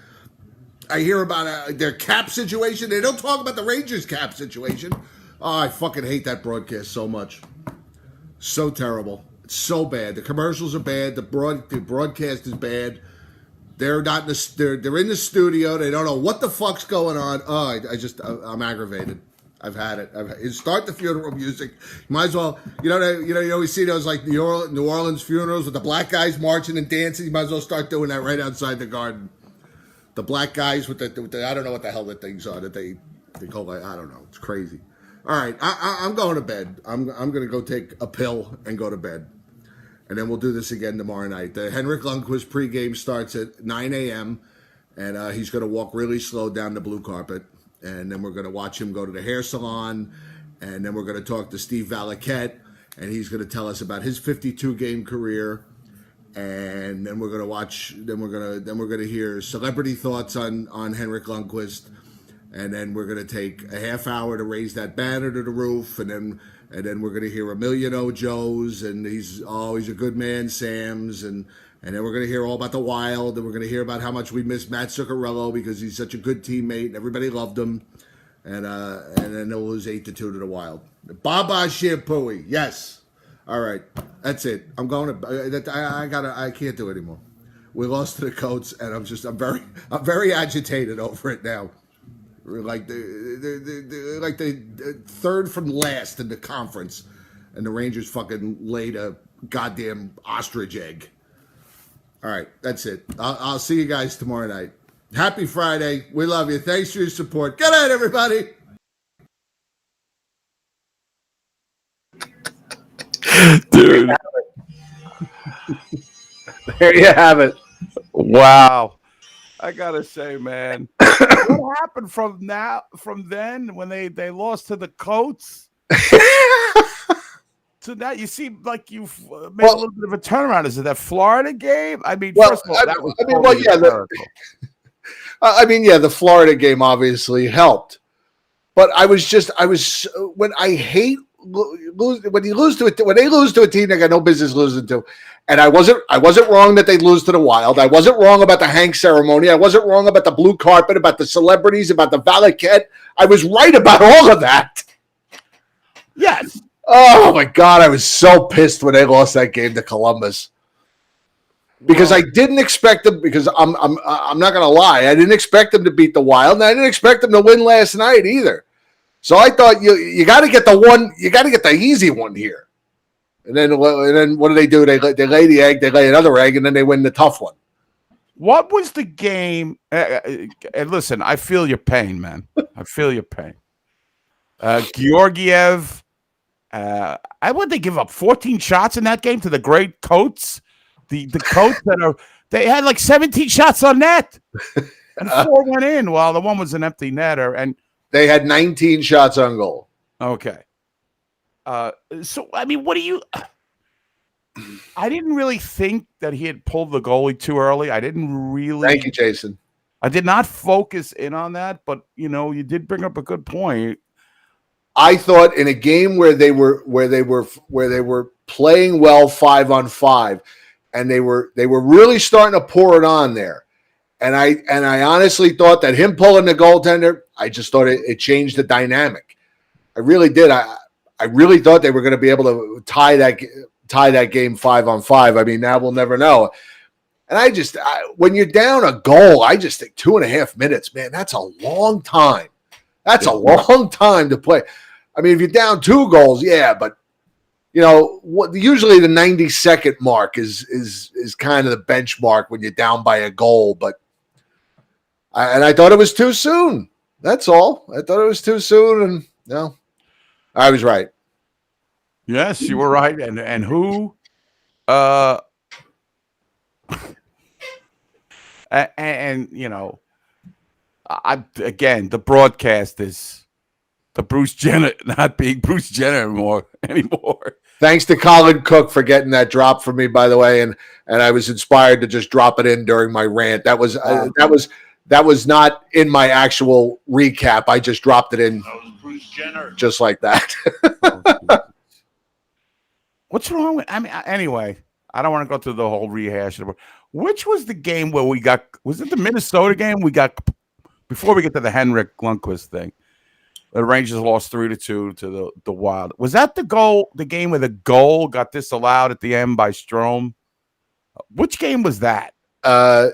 I hear about their cap situation. They don't talk about the Rangers' cap situation. Oh, I fucking hate that broadcast so much. So terrible. It's so bad. The commercials are bad. The broadcast is bad. They're not in they're in the studio. They don't know what the fuck's going on. Oh, I'm aggravated. I've had it. Start the funeral music. You might as well. You always see those like New Orleans funerals with the black guys marching and dancing. You might as well start doing that right outside the garden. The black guys with the I don't know what the hell the things are that they call like, I don't know. It's crazy. All right, I'm going to bed. I'm going to go take a pill and go to bed. And then we'll do this again tomorrow night. The Henrik Lundqvist pregame starts at 9 a.m., and he's going to walk really slow down the blue carpet. And then we're going to watch him go to the hair salon, and then we're going to talk to Steve Valiquette, and he's going to tell us about his 52-game career. And then we're going to watch. Then we're going to hear celebrity thoughts on Henrik Lundqvist, and then we're going to take a half hour to raise that banner to the roof, and then we're going to hear a million Joes, and he's a good man, Sam's, and then we're going to hear all about the Wild, and we're going to hear about how much we miss Matt Zuccarello because he's such a good teammate, and everybody loved him, and then they'll lose 8-2 to the Wild. Baba Shampooey, yes. All right, that's it. I'm going to. I can't do it anymore. We lost to the Coats, and I'm very agitated over it now. Like the third from last in the conference, and the Rangers fucking laid a goddamn ostrich egg. All right, that's it. I'll see you guys tomorrow night. Happy Friday. We love you. Thanks for your support. Good night, everybody. Dude. There you have it. Wow. I gotta say, man, what happened from then when they lost to the Coats to that? You seem like you've made a little bit of a turnaround. Is it that Florida game? I mean, first of all, that was the Florida game obviously helped, but when they lose to a team they got no business losing to. And I wasn't wrong that they lose to the Wild. I wasn't wrong about the Hank ceremony. I wasn't wrong about the blue carpet, about the celebrities, about the Valiquette. I was right about all of that. Yes. Oh my God, I was so pissed when they lost that game to Columbus. Because I didn't expect them. Because I'm not going to lie, I didn't expect them to beat the Wild, and I didn't expect them to win last night either. So I thought you got to get the one. You got to get the easy one here. And then what do? They lay the egg, they lay another egg, and then they win the tough one. What was the game? And listen, I feel your pain, man. I feel your pain. Georgiev, would they give up 14 shots in that game to the great Coats? The Coats they had like 17 shots on net, and 4 went in, while the one was an empty netter, and they had 19 shots on goal. Okay. So, I mean, what do you... I didn't really think that he had pulled the goalie too early. I didn't really... Thank you, Jason. I did not focus in on that, but, you did bring up a good point. I thought in a game where they were playing well 5-on-5, and they were really starting to pour it on there. And I honestly thought that him pulling the goaltender, I just thought it changed the dynamic. really did. I really thought they were going to be able to tie that game 5-on-5. I mean, now we'll never know. And when you're down a goal, I just think 2.5 minutes, man, that's a long time. That's a long time to play. I mean, if you're down 2 goals, yeah, but usually the 90-second mark is kind of the benchmark when you're down by a goal. But I thought it was too soon. That's all. I thought it was too soon, and no, I was right. Yes, you were right. And who? Again, the broadcast is the Bruce Jenner not being Bruce Jenner anymore. Thanks to Colin Cook for getting that drop for me, by the way, and I was inspired to just drop it in during my rant. That was not in my actual recap. I just dropped it in. That was Bruce Jenner, just like that. What's wrong with? I mean, anyway, I don't want to go through the whole rehash. Which was the game where we got? Was it the Minnesota game? We got before we get to the Henrik Lundqvist thing. The Rangers lost 3-2 to the Wild. Was that the goal? The game where the goal got disallowed at the end by Strome? Which game was that? Yeah,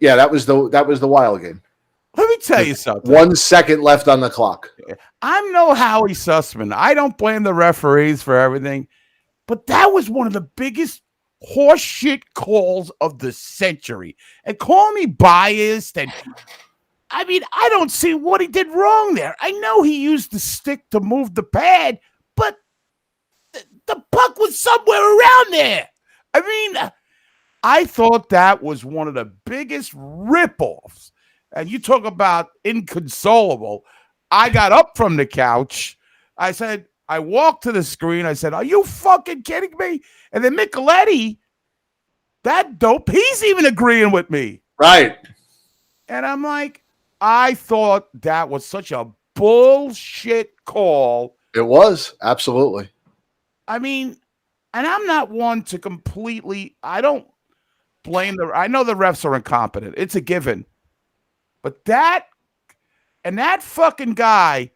that was the Wild game. Let me tell you something. 1 second left on the clock. I'm no Howie Sussman. I don't blame the referees for everything, but that was one of the biggest horseshit calls of the century. And call me biased, and I mean, I don't see what he did wrong there. I know he used the stick to move the pad, but the puck was somewhere around there. I mean, I thought that was one of the biggest ripoffs. And you talk about inconsolable. I got up from the couch. I walked to the screen. I said, are you fucking kidding me? And then Micheletti, that dope, he's even agreeing with me. Right. And I'm like, I thought that was such a bullshit call. It was, absolutely. I mean, and I'm not one to completely, I don't blame I know the refs are incompetent. It's a given. But that fucking guy,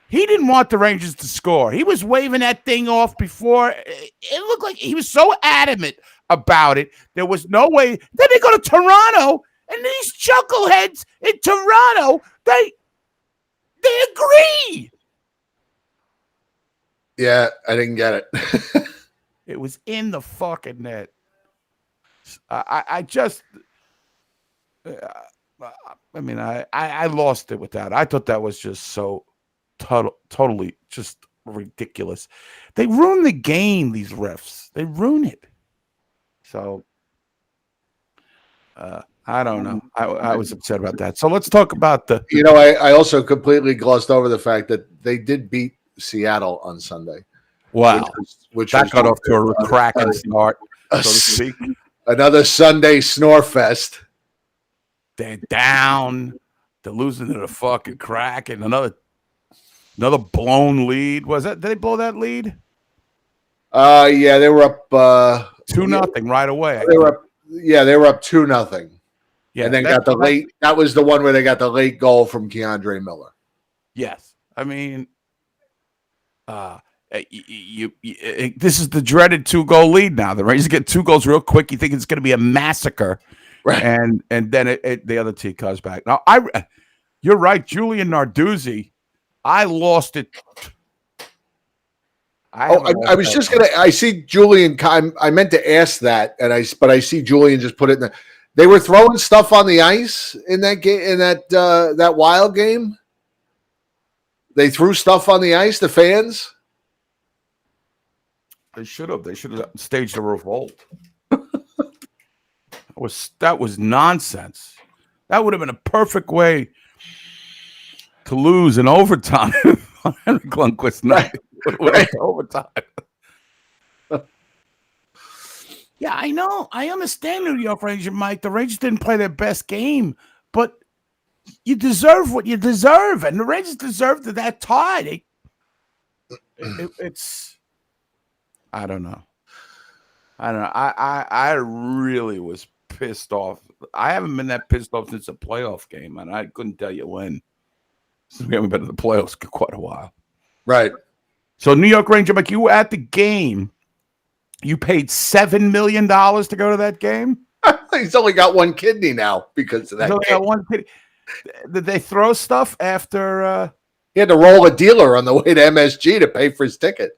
he didn't want the Rangers to score. He was waving that thing off before. It looked like he was so adamant about it. There was no way. Then they go to Toronto, and these chuckleheads in Toronto, they agree. Yeah, I didn't get it. It was in the fucking net. I lost it with that. I thought that was just so totally just ridiculous. They ruin the game, these refs. They ruin it. So, I don't know. I was upset about that. So let's talk about the... I also completely glossed over the fact that they did beat Seattle on Sunday. Wow. Which that got off to a cracking start, so to speak. Another Sunday snore fest. They're down. They're losing to the fucking crack, and another blown lead. Was that? Did they blow that lead? Yeah, they were up 2-0 right away. They were up 2-0. Yeah, and then got the late. That was the one where they got the late goal from Keandre Miller. Yes, I mean, this is the dreaded 2-goal lead now. The Rangers get 2 goals real quick. You think it's going to be a massacre. Right. And then the other team comes back. Now, you're right, Julian Narduzzi. I lost it. I was just going to – I see Julian – I meant to ask that, but I see Julian just put it in there. They were throwing stuff on the ice in that game, in that Wild game? They threw stuff on the ice, the fans? They should have. They should have staged a revolt. That was nonsense. That would have been a perfect way to lose in overtime on Henrik Lundqvist night. Right. Overtime. Yeah, I know. I understand New York Rangers, Mike. The Rangers didn't play their best game, but you deserve what you deserve, and the Rangers deserved that tie. It's. I don't know. I really was pissed off. I haven't been that pissed off since a playoff game, and I couldn't tell you when. We haven't been in the playoffs for quite a while. Right. So New York Ranger, like you were at the game, you paid $7 million to go to that game. He's only got one kidney now because of that. He's only got one kidney. Did they throw stuff after? He had to roll a dealer on the way to MSG to pay for his ticket.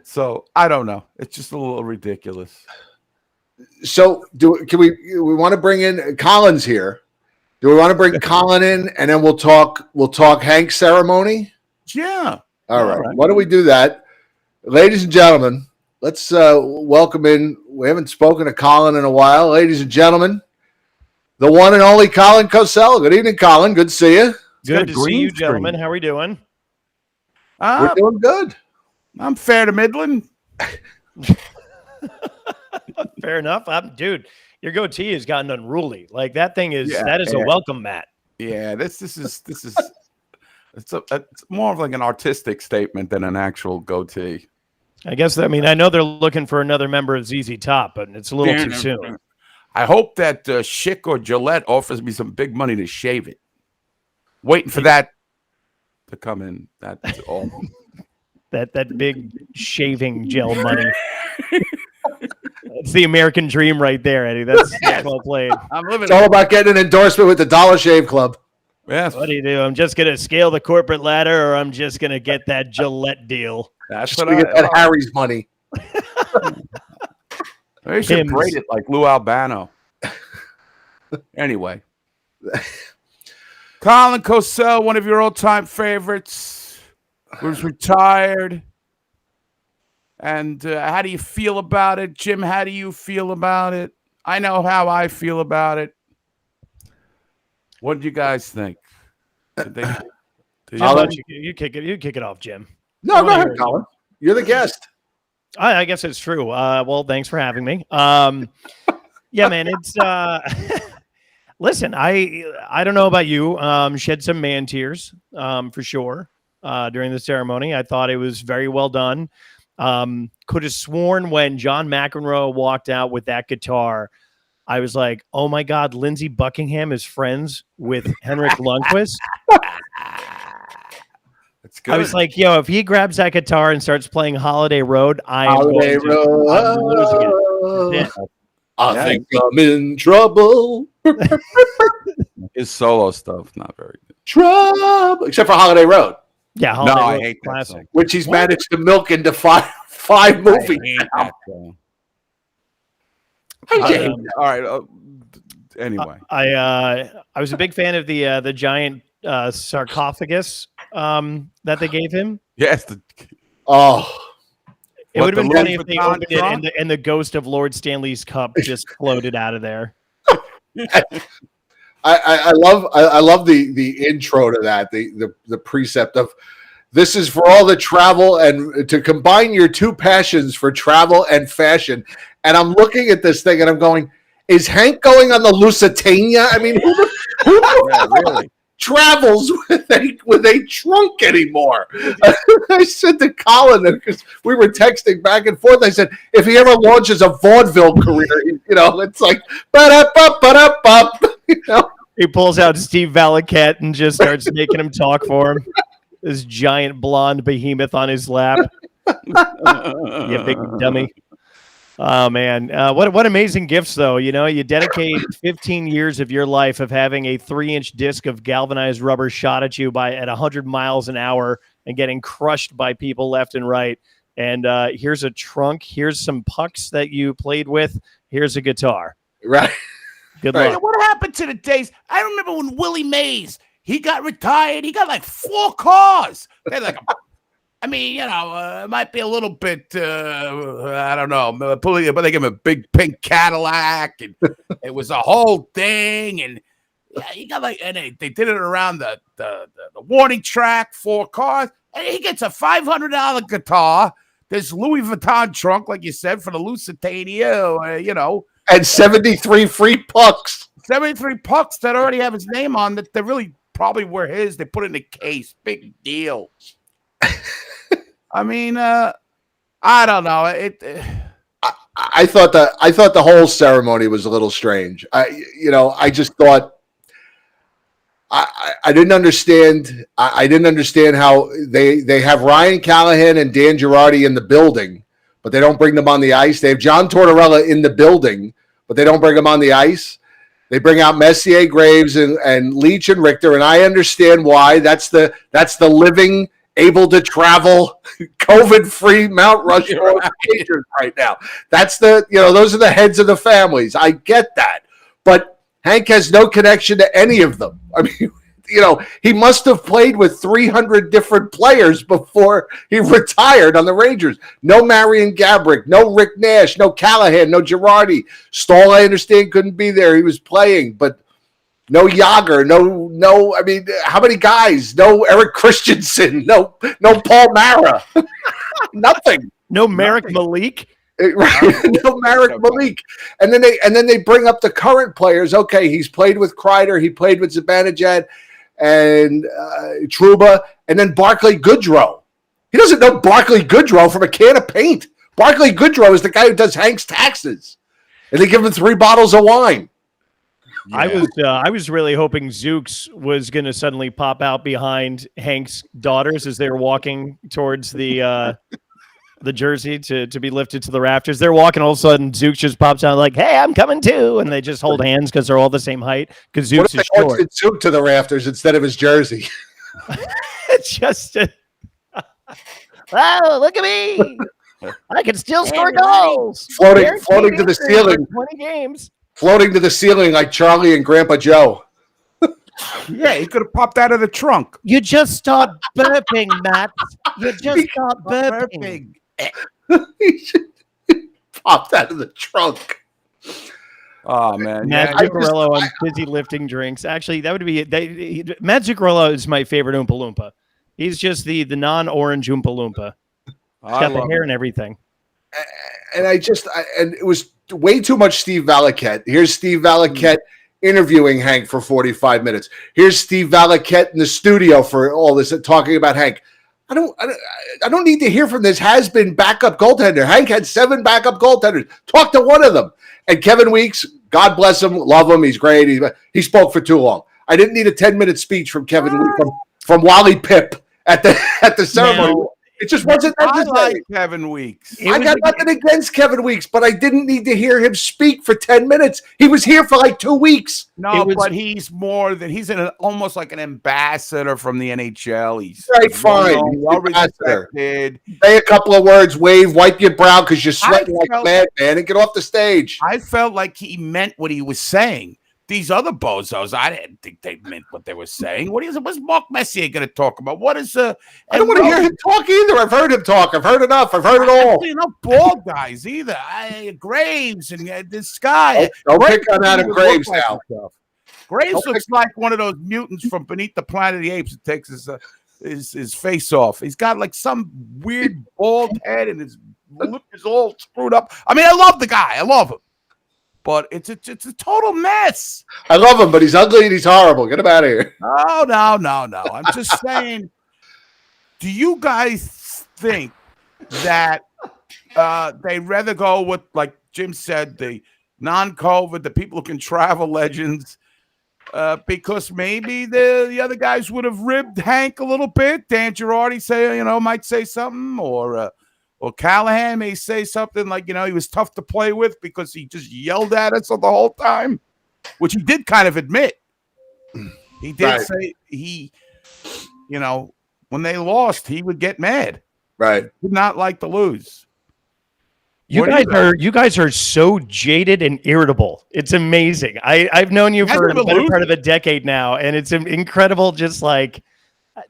So I don't know. It's just a little ridiculous. So can we want to bring in Colin's here? Do we want to bring Colin in and then we'll talk Hank's ceremony? Yeah. All right. Why don't we do that? Ladies and gentlemen, let's welcome in. We haven't spoken to Colin in a while. Ladies and gentlemen, the one and only Colin Cosell. Good evening, Colin. Good to see you. Good to see you, gentlemen. How are we doing? We're doing good. I'm fair to middling. Fair enough. Dude, your goatee has gotten unruly. Like that thing is a welcome mat. Yeah, this is it's more of like an artistic statement than an actual goatee. I guess I know they're looking for another member of ZZ Top, but it's a little too soon. I hope that Schick or Gillette offers me some big money to shave it. Waiting for that to come in. That's all. that big shaving gel money. It's the American dream right there, Eddie. That's well played. It's all about getting an endorsement with the Dollar Shave Club. Yes. What do you do? I'm just going to scale the corporate ladder, or I'm just going to get that Gillette deal. That's what I get. That Harry's money. They should braid it like Lou Albano. Anyway. Colin Cosell, one of your all-time favorites, was retired. And how do you feel about it? Jim, how do you feel about it? I know how I feel about it. What do you guys think? You kick it off, Jim. No, go ahead, Colin. You're the guest. I guess it's true. Well, thanks for having me. Yeah, man, it's listen, I don't know about you. Shed some man tears, for sure, during the ceremony. I thought it was very well done. Could have sworn when John McEnroe walked out with that guitar, I was like, oh my God, Lindsey Buckingham is friends with Henrik Lundqvist. That's good. I was like, yo, if he grabs that guitar and starts playing Holiday Road, I'm losing it. I think I'm in trouble. His solo stuff, not very good. Trouble, except for Holiday Road. Yeah, Holiday Road, I hate that song. Which he's managed to milk into five movies. All right. Anyway, I was a big fan of the giant sarcophagus that they gave him. Yes. It would have been funny if they opened it and the ghost of Lord Stanley's cup just floated out of there. I love the intro to that, the precept of this is for all the travel and to combine your two passions for travel and fashion. And I'm looking at this thing and I'm going, is Hank going on the Lusitania? I mean, who really travels with a trunk anymore? I said to Colin, because we were texting back and forth, I said, if he ever launches a vaudeville career, it's like, ba-da-ba-ba-da-ba, He pulls out Steve Valiquette and just starts making him talk for him. This giant blonde behemoth on his lap. You big dummy. Oh, man. What amazing gifts, though. You dedicate 15 years of your life of having a 3-inch disc of galvanized rubber shot at you at 100 miles an hour and getting crushed by people left and right. And here's a trunk. Here's some pucks that you played with. Here's a guitar. Right. Good luck. What happened to the days? I remember when Willie Mays, he got retired. He got like 4 cars. They're like, it might be a little bit, I don't know, but they gave him a big pink Cadillac, and it was a whole thing. And he got and they did it around the warning track, 4 cars, and he gets a $500 guitar. This Louis Vuitton trunk, like you said, for the Lusitania, and 73 free pucks. 73 pucks that already have his name on that. They really probably were his. They put it in the case. Big deal. I mean, I don't know. I thought the whole ceremony was a little strange. I just thought I didn't understand. I didn't understand how they have Ryan Callahan and Dan Girardi in the building, but they don't bring them on the ice. They have John Tortorella in the building, but they don't bring them on the ice. They bring out Messier, Graves, and Leach and Richter, and I understand why. That's the living, able to travel, COVID-free Mount Rushmore right now. That's those are the heads of the families. I get that, but Hank has no connection to any of them. I mean, he must have played with 300 different players before he retired on the Rangers. No Marion Gaborik, no Rick Nash, no Callahan, no Girardi. Stahl, I understand, couldn't be there. He was playing, but no Yager, no. I mean, how many guys? No Eric Christensen, no Paul Mara, nothing. No Marek Malik. No Marek Malik, and then they bring up the current players. Okay, he's played with Kreider, he played with Zibanejad and Trouba, and then Barclay Goodrow. He doesn't know Barclay Goodrow from a can of paint. Barclay Goodrow is the guy who does Hank's taxes, and they give him 3 bottles of wine. Yeah. I was really hoping Zooks was going to suddenly pop out behind Hank's daughters as they were walking towards the jersey to be lifted to the rafters. They're walking, all of a sudden Zooks just pops out like, "Hey, I'm coming too," and they just hold hands because they're all the same height. Because Zooks is short. Zook to the rafters instead of his jersey. It's just, wow! Look at me! I can still score goals. Floating to the ceiling. 20 games. Floating to the ceiling like Charlie and Grandpa Joe. Yeah, he could have popped out of the trunk. You just stop burping, Matt. You just stop burping. He popped out of the trunk. Oh man, Matt Zuccarello on busy lifting drinks. Actually, that would be Matt Zuccarello is my favorite Oompa Loompa. He's just the non-orange Oompa Loompa. He's got the hair and everything. And and it was way too much Steve Valiquette. Here's Steve Valiquette interviewing Hank for 45 minutes. Here's Steve Valiquette in the studio for all this talking about Hank. I don't need to hear from this has-been backup goaltender. Hank had 7 backup goaltenders. Talk to one of them. And Kevin Weeks, God bless him, love him, he's great. He spoke for too long. I didn't need a 10-minute speech from Kevin Weeks, from Wally Pipp at the ceremony. Now, it just wasn't necessary. I like Kevin Weeks. I got nothing against Kevin Weeks, but I didn't need to hear him speak for 10 minutes. He was here for like 2 weeks. No, but he's more than almost like an ambassador from the NHL. He's fine. Well respected. Say a couple of words, wave, wipe your brow because you're sweating like mad, man, and get off the stage. I felt like he meant what he was saying. These other bozos, I didn't think they meant what they were saying. What's Mark Messier going to talk about? What is I don't want to hear him talk either. I've heard him talk. I've heard enough. I've heard it all. Enough bald guys either. Graves and this guy. Don't pick on Adam Graves now. Graves looks like one of those mutants from Beneath the Planet of the Apes that takes his face off. He's got like some weird bald head and his lip is all screwed up. I mean, I love the guy. I love him. But it's a total mess. I love him, but he's ugly and he's horrible. Get him out of here. No. I'm just saying, do you guys think that they'd rather go with, like Jim said, the non-COVID, the people who can travel legends, because maybe the other guys would have ribbed Hank a little bit? Dan Girardi might say something, or Callahan may say something like, he was tough to play with because he just yelled at us the whole time, which he did kind of admit. He did say when they lost, he would get mad. Right. He did not like to lose. You guys are so jaded and irritable. It's amazing. I've known you for the better part of a decade now, and it's incredible just like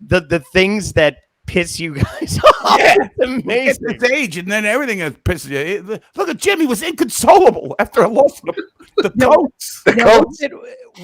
the things that piss you guys off. Yeah, it's amazing. At this age, and then everything is pissing you. Look at Jim; he was inconsolable after a loss to the Coats.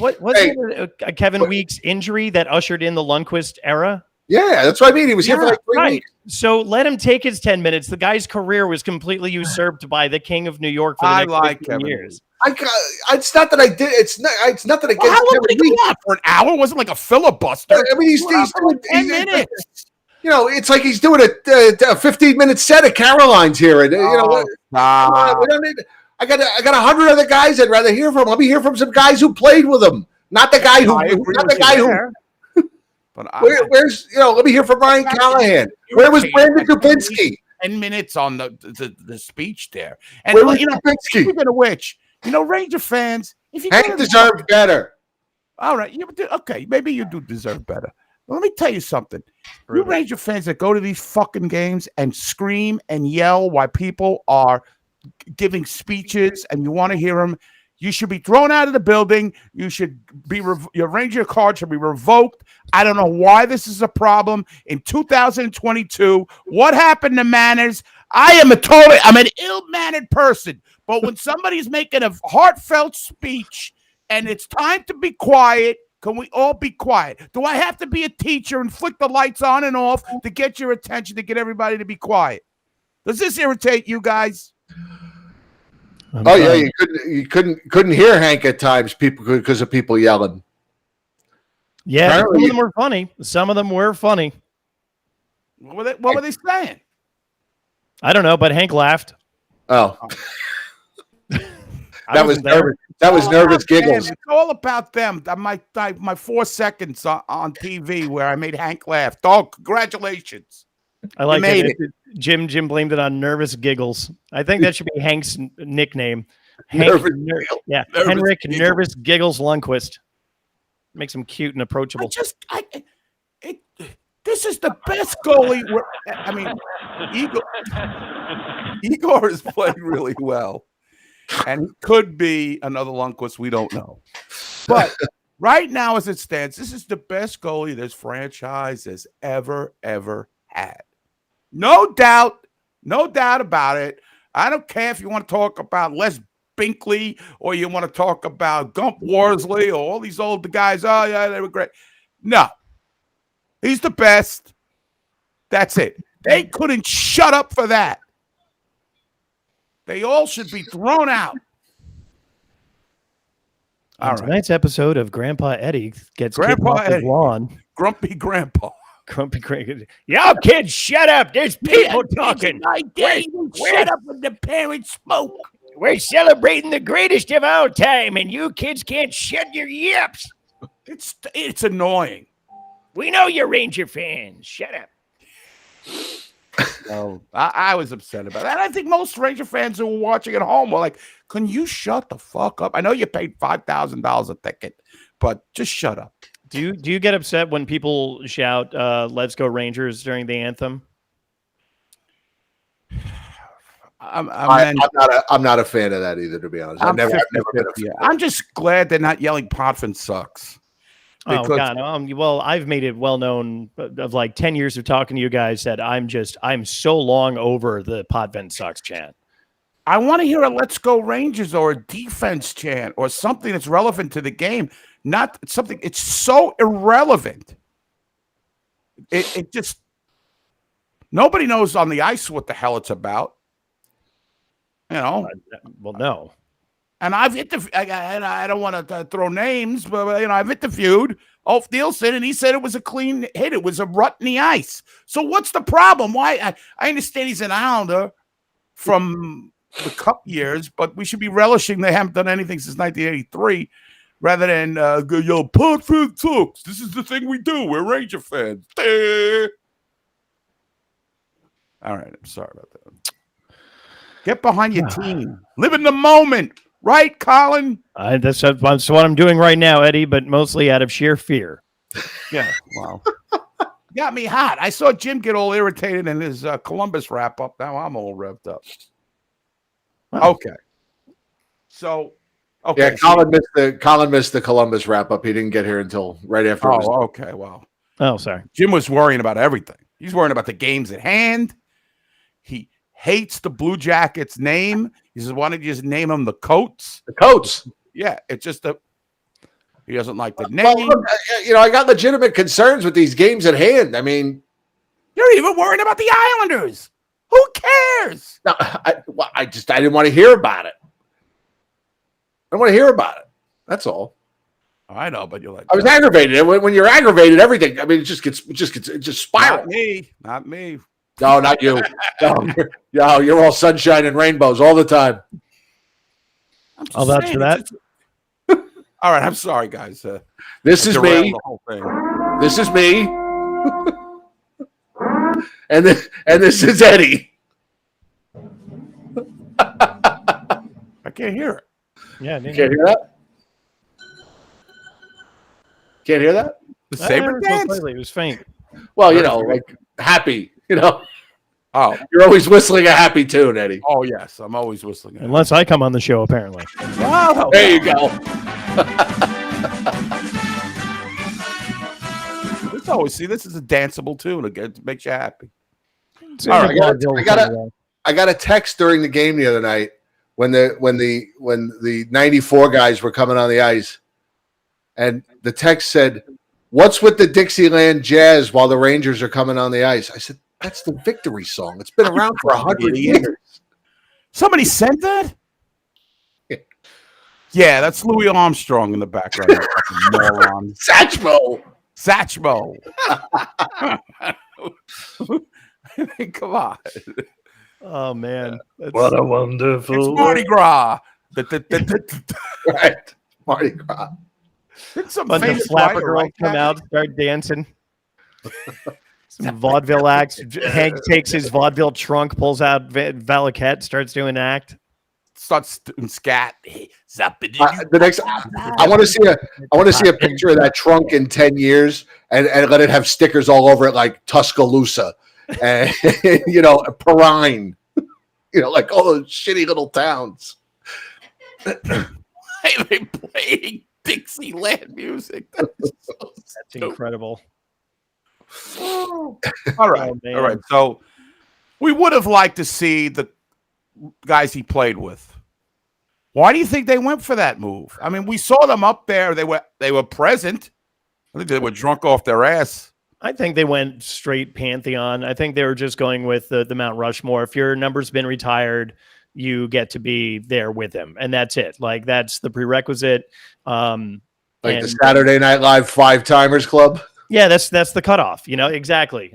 Was it a Kevin Weeks injury that ushered in the Lundqvist era? Yeah, that's what I mean. He was here for like 3 weeks. So let him take his 10 minutes. The guy's career was completely usurped by the King of New York for the next 15 years. It's not that I did. It's not that I. How long did he go on for an hour? It wasn't like a filibuster. I mean, he's doing 10 minutes. It's like he's doing a 15-minute set of Caroline's here, and we don't need. I got 100 other guys I'd rather hear from. Let me hear from some guys who played with him. Not the guy who. I agree Not with the guy you who. there. But Where's let me hear from Brian Callahan. Where was Brandon Dubinsky? 10 minutes on the speech there. And Where was Dubinsky? Speaking of which, Ranger fans, if you Hank deserved better. All right, okay, maybe you do deserve better. But let me tell you something. You Ranger fans that go to these fucking games and scream and yell while people are giving speeches and you want to hear them, you should be thrown out of the building. You should be your Ranger card should be revoked. I don't know why this is a problem in 2022. What happened to manners? I'm an ill-mannered person. But when somebody's making a heartfelt speech and it's time to be quiet, can we all be quiet? Do I have to be a teacher and flick the lights on and off to get your attention, to get everybody to be quiet? Does this irritate you guys? Yeah, you couldn't hear Hank at times because of people yelling. Yeah, some of them were funny. Some of them were funny. What were they saying? I don't know, but Hank laughed. Oh. That was nervous. That was nervous giggles. It's all about them. My 4 seconds on TV where I made Hank laugh. Dog, congratulations. I like it. Jim blamed it on nervous giggles. I think that should be Hank's nickname. Henrik Nervous Giggles Lundqvist. Makes him cute and approachable. This is the best goalie. Igor has played really well. And he could be another Lundqvist. We don't know. But right now, as it stands, this is the best goalie this franchise has ever had. No doubt about it. I don't care if you want to talk about Les Binkley or you want to talk about Gump Worsley or all these old guys. Oh, yeah, they were great. No. He's the best. That's it. They couldn't shut up for that. They all should be thrown out. On tonight's episode of Grandpa Eddie gets kicked off his lawn. Grumpy Grandpa. Grumpy Grandpa. Y'all kids, shut up. There's people talking. Shut up when the parents smoke. We're celebrating the greatest of all time, and you kids can't shut your yips. It's annoying. We know you're Ranger fans. Shut up. So I was upset about that. And I think most Ranger fans who were watching at home were like, can you shut the fuck up? I know you paid $5,000 a ticket, but just shut up. Do you get upset when people shout "Let's go Rangers" during the anthem? I'm not a fan of that either, to be honest. I've never been a fan. I'm just glad they're not yelling Potvin sucks. Oh God! Well, I've made it well known of like 10 years of talking to you guys that I'm so long over the Potvin sucks chant. I want to hear a "Let's go Rangers" or a defense chant or something that's relevant to the game. Not something. It's so irrelevant. It just nobody knows on the ice what the hell it's about. Well, no. And I've I don't want to throw names, but I've interviewed Ulf Nielsen, and he said it was a clean hit. It was a rut in the ice. So what's the problem? Why? I understand he's an Islander from the Cup years, but we should be relishing they haven't done anything since 1983, rather than go Potvin sucks. This is the thing we do. We're Ranger fans. All right, I'm sorry about that. Get behind your team. Live in the moment. Right, Colin? That's what I'm doing right now, Eddie, but mostly out of sheer fear. Yeah, wow. Got me hot. I saw Jim get all irritated in his Columbus wrap-up. Now I'm all revved up. Okay. So, okay. Yeah, Colin missed the Columbus wrap-up. He didn't get here until right after. Okay, wow. Oh, sorry. Jim was worrying about everything. He's worrying about the games at hand. He hates the Blue Jackets name. He says, why don't you just name them the Coats? The Coats. Yeah, it's just he doesn't like the name. Well, I got legitimate concerns with these games at hand. I mean, you're even worried about the Islanders. Who cares? No, I didn't want to hear about it. I don't want to hear about it. That's all. I know, but you're like, I was aggravated. When you're aggravated, everything. I mean, it just spirals. Not me. No, not you. No, you're all sunshine and rainbows all the time. I'll vouch for that. All right, I'm sorry, guys. This is me. The whole thing. This is me. and this is Eddie. I can't hear it. Yeah, you can't hear that. Can't hear that. The saber dance. It was faint. Well, like happy. Oh, you're always whistling a happy tune, Eddie. Oh yes, I'm always whistling. Unless I come on the show, apparently. Wow. There you go. This is a danceable tune. It makes you happy. All right, I got a text during the game the other night when the 94 guys were coming on the ice, and the text said, "What's with the Dixieland Jazz while the Rangers are coming on the ice?" I said, "That's the victory song. It's been around for 100 years." Somebody sent that? Yeah, that's Louis Armstrong in the background. Moron. Satchmo. Come on. Oh man. What a wonderful. It's Mardi Gras. Right. Mardi Gras. Some bunch of flapper girls come out, start dancing. Some vaudeville acts. Hank takes his vaudeville trunk, pulls out Valaquette, starts doing an act. Starts doing scat. The next, I want to see a picture of that trunk in 10 years, and let it have stickers all over it like Tuscaloosa, and Perrine, like all those shitty little towns. Why are they playing Dixieland music? That's incredible. All right. All right. So we would have liked to see the guys he played with. Why do you think they went for that move? I mean, we saw them up there. They were present. I think they were drunk off their ass. I think they went straight Pantheon. I think they were just going with the Mount Rushmore. If your number's been retired, you get to be there with him, and that's it. Like, that's the prerequisite. The Saturday Night Live 5-timers club. Yeah, that's the cutoff. Exactly.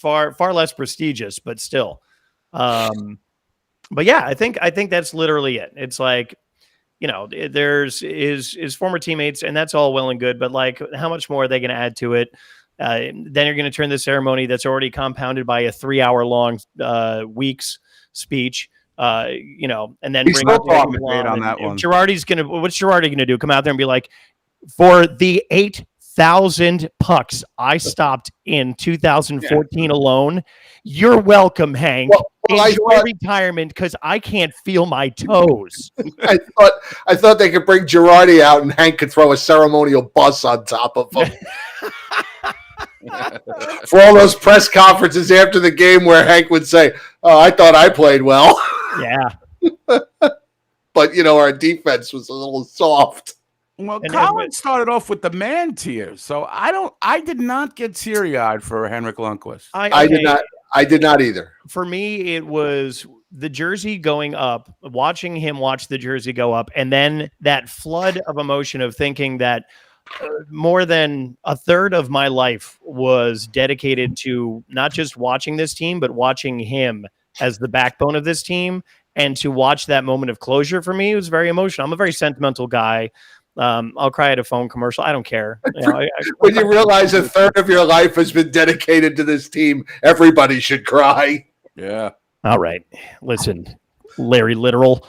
Far less prestigious, but still. But yeah, I think that's literally it. It's like, there's his former teammates, and that's all well and good. But like, how much more are they going to add to it? Then you're going to turn the ceremony that's already compounded by a 3-hour-long week's speech. And then bring up on that one. what's Girardi going to do? Come out there and be like, for the 8,000 pucks I stopped in 2014 alone. You're welcome, Hank. Enjoy retirement because I can't feel my toes. I thought they could bring Girardi out and Hank could throw a ceremonial bus on top of him. For all those press conferences after the game where Hank would say, "Oh, I thought I played well." Yeah. But our defense was a little soft. Well, Colin started off with the man tears, so I did not get teary-eyed for Henrik Lundqvist. I did not either. For me, it was the jersey going up, watching him watch the jersey go up, and then that flood of emotion of thinking that more than a third of my life was dedicated to not just watching this team, but watching him as the backbone of this team. And to watch that moment of closure for me, it was very emotional. I'm a very sentimental guy. I'll cry at a phone commercial. I don't care. When you realize a third of your life has been dedicated to this team, everybody should cry. Yeah. All right. Listen, Larry Literal.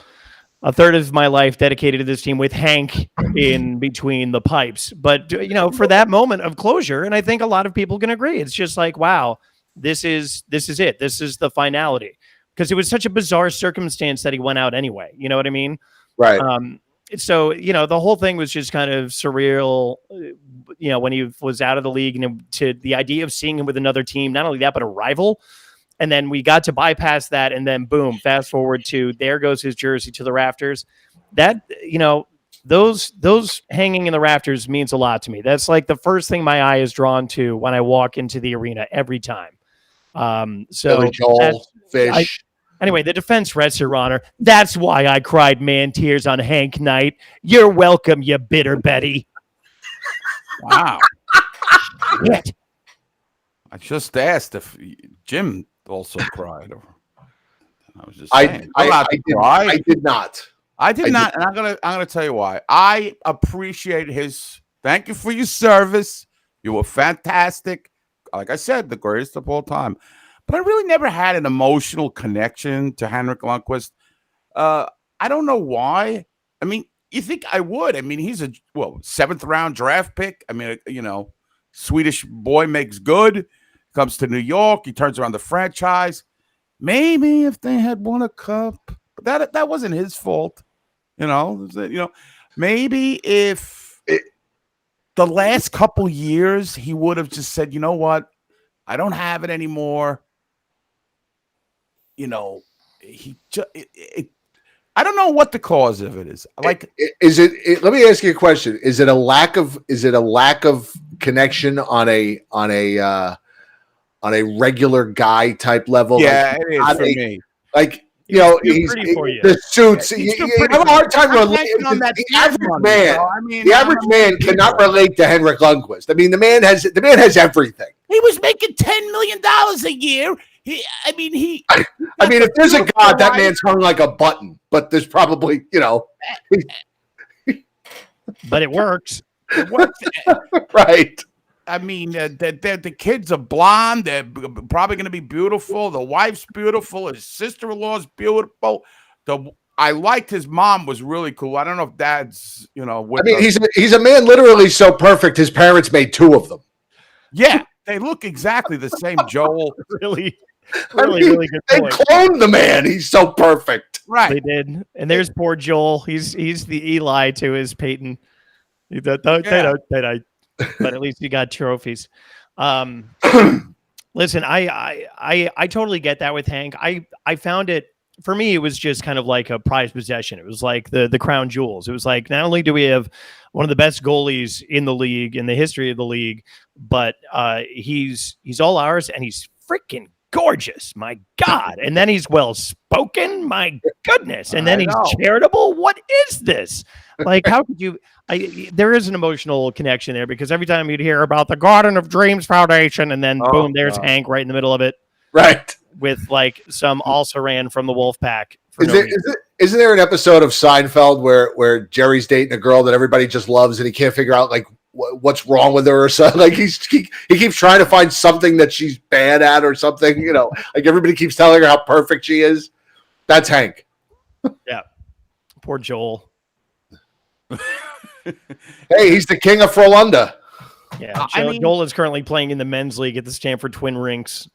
A third of my life dedicated to this team with Hank in between the pipes. But, for that moment of closure, and I think a lot of people can agree, it's just like, wow, this is it. This is the finality. Because it was such a bizarre circumstance that he went out anyway. You know what I mean? Right. So, the whole thing was just kind of surreal, when he was out of the league, and to the idea of seeing him with another team, not only that, but a rival. And then we got to bypass that. And then boom, fast forward to there goes his jersey to the rafters. That, those hanging in the rafters means a lot to me. That's like the first thing my eye is drawn to when I walk into the arena every time. Billy Joel, Fish. Anyway, the defense rests, Your Honor. That's why I cried man tears on Hank night. You're welcome, you bitter Betty. Wow. Shit. I just asked if Jim also cried. I was just saying. I did not. I did not, and I'm gonna tell you why. I appreciate his. Thank you for your service. You were fantastic. Like I said, the greatest of all time. But I really never had an emotional connection to Henrik Lundqvist. I don't know why. I mean, you think I would? I mean, he's a 7th round draft pick. I mean, Swedish boy makes good. Comes to New York. He turns around the franchise. Maybe if they had won a cup, but that wasn't his fault. Maybe if the last couple years he would have just said, you know what, I don't have it anymore. I don't know what the cause of it is. Like, is it? Let me ask you a question. Is it a lack of connection on a regular guy type level? Yeah, it is for me. Like, he's the suits. You have a hard time relating on that. The average man, the average man cannot relate to Henrik Lundqvist. I mean, the man has everything. He was making $10 million a year. I mean, if there's a God, that man's hung like a button. But there's probably, but it works. It works, right? I mean, the kids are blonde. They're probably going to be beautiful. The wife's beautiful. His sister-in-law's beautiful. I liked his mom was really cool. I don't know if dad's, he's a man literally so perfect. His parents made 2 of them. Yeah, they look exactly the same. Joel, really good they point. cloned the man. He's so perfect. Right. They did. And there's poor Joel. He's the Eli to his Peyton. But at least you got trophies. Listen, I totally get that with Hank. I found it, for me, it was just kind of like a prized possession. It was like the crown jewels. It was like, not only do we have one of the best goalies in the league, in the history of the league, but he's all ours, and he's freaking gorgeous, my God. And then he's well-spoken, my goodness. And then he's charitable. What is this? Like, how could you... there is an emotional connection there, because every time you'd hear about the Garden of Dreams Foundation, and then boom, there's Hank right in the middle of it. Right. With like some also ran from the wolf pack. Isn't there an episode of Seinfeld where Jerry's dating a girl that everybody just loves, and he can't figure out like what's wrong with her or something? Like he keeps trying to find something that she's bad at or something, like everybody keeps telling her how perfect she is. That's Hank. Yeah. Poor Joel. Hey, he's the king of Frolunda. Yeah, Joel is currently playing in the men's league at the Stanford Twin Rinks.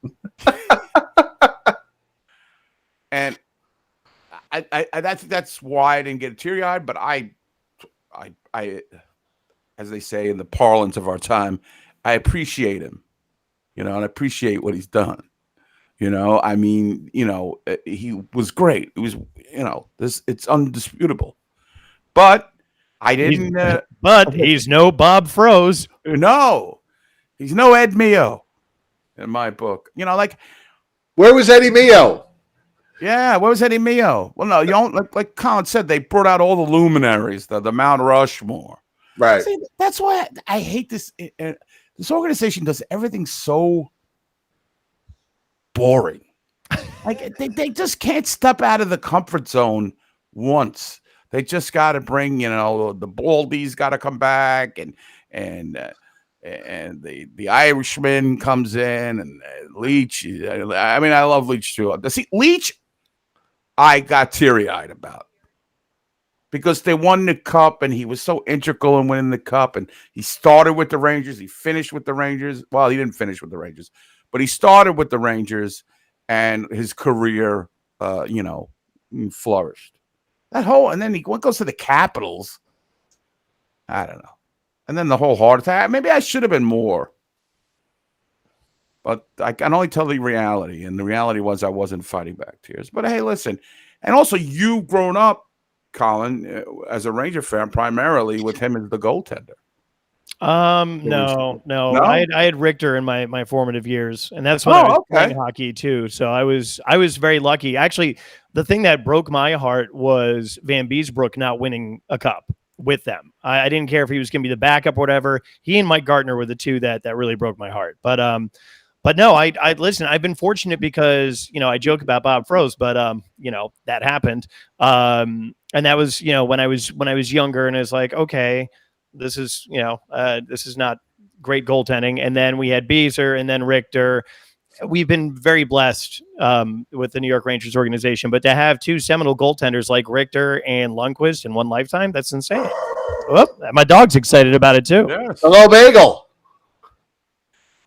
And that's why I didn't get teary-eyed, but I, as they say in the parlance of our time, I appreciate him, and I appreciate what he's done. He was great. It was, it's undisputable. But I didn't. But he's no Bob Froese. No, he's no Ed Mio in my book. Where was Eddie Mio? Yeah, where was Eddie Mio? Well, no, you don't. Like Colin said, they brought out all the luminaries, the Mount Rushmore. Right. See, that's why I hate this. This organization does everything so boring. Like they just can't step out of the comfort zone once. They just got to bring, the Baldies got to come back, and the Irishman comes in, and Leach. I mean, I love Leach too. See, Leach, I got teary-eyed about, because they won the cup, and he was so integral in winning the cup. And he started with the Rangers, he finished with the Rangers. Well, he didn't finish with the Rangers, but he started with the Rangers, and his career, flourished. And then he goes to the Capitals. I don't know. And then the whole heart attack. Maybe I should have been more. But I can only tell the reality. And the reality was I wasn't fighting back tears. But hey, listen. And also, you've grown up, Colin, as a Ranger fan, primarily with him as the goaltender. No. I had Richter in my formative years, and that's when I was playing hockey too. So I was very lucky. Actually, the thing that broke my heart was Van Beesbrook not winning a cup with them. I didn't care if he was going to be the backup or whatever. He and Mike Gartner were the two that really broke my heart. But But no, I listen. I've been fortunate because I joke about Bob Froese, but that happened, and that was when I was younger, and it's like, okay, this is this is not great goaltending, and then we had Beezer, and then Richter. We've been very blessed with the New York Rangers organization, but to have two seminal goaltenders like Richter and Lundqvist in one lifetime, that's insane. Oh, my dog's excited about it too. Yes. Hello, Bagel.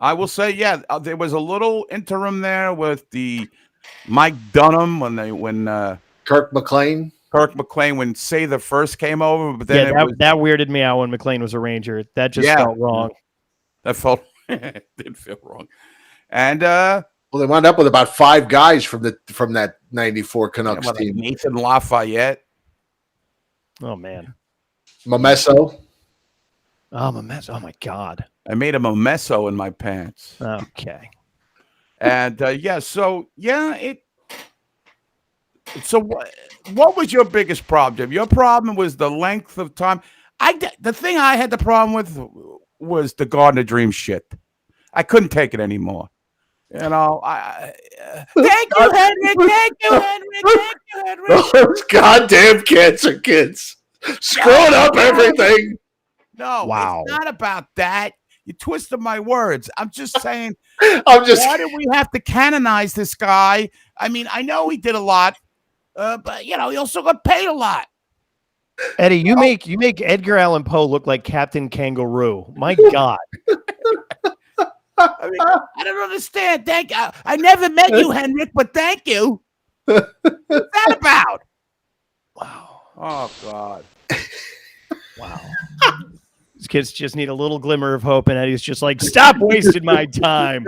I will say, there was a little interim there with the Mike Dunham when Kirk McLean, when Sather first came over, but then that weirded me out when McLean was a Ranger. That just felt wrong. That felt did feel wrong. And well, they wound up with about 5 guys from that '94 Canucks team. Nathan Lafayette. Oh man, Momesso. Oh, Momesso. Oh my God, I made a Momesso in my pants. Okay. And So what was your biggest problem? Your problem was the length of time. The thing I had the problem with was the Garden of Dreams shit. I couldn't take it anymore. Thank you, Henrik. Thank you, Henrik. Thank you, Henrik. Those goddamn cancer kids screwing up everything. No, wow. It's not about that. You twisted my words. I'm just saying. Why did we have to canonize this guy? I mean, I know he did a lot, but he also got paid a lot. Eddie, you make Edgar Allan Poe look like Captain Kangaroo. My God. I mean, I don't understand. I never met you, Henrik, but thank you. What's that about? Wow. Oh, God. Wow. These kids just need a little glimmer of hope, and Eddie's just like, stop wasting my time.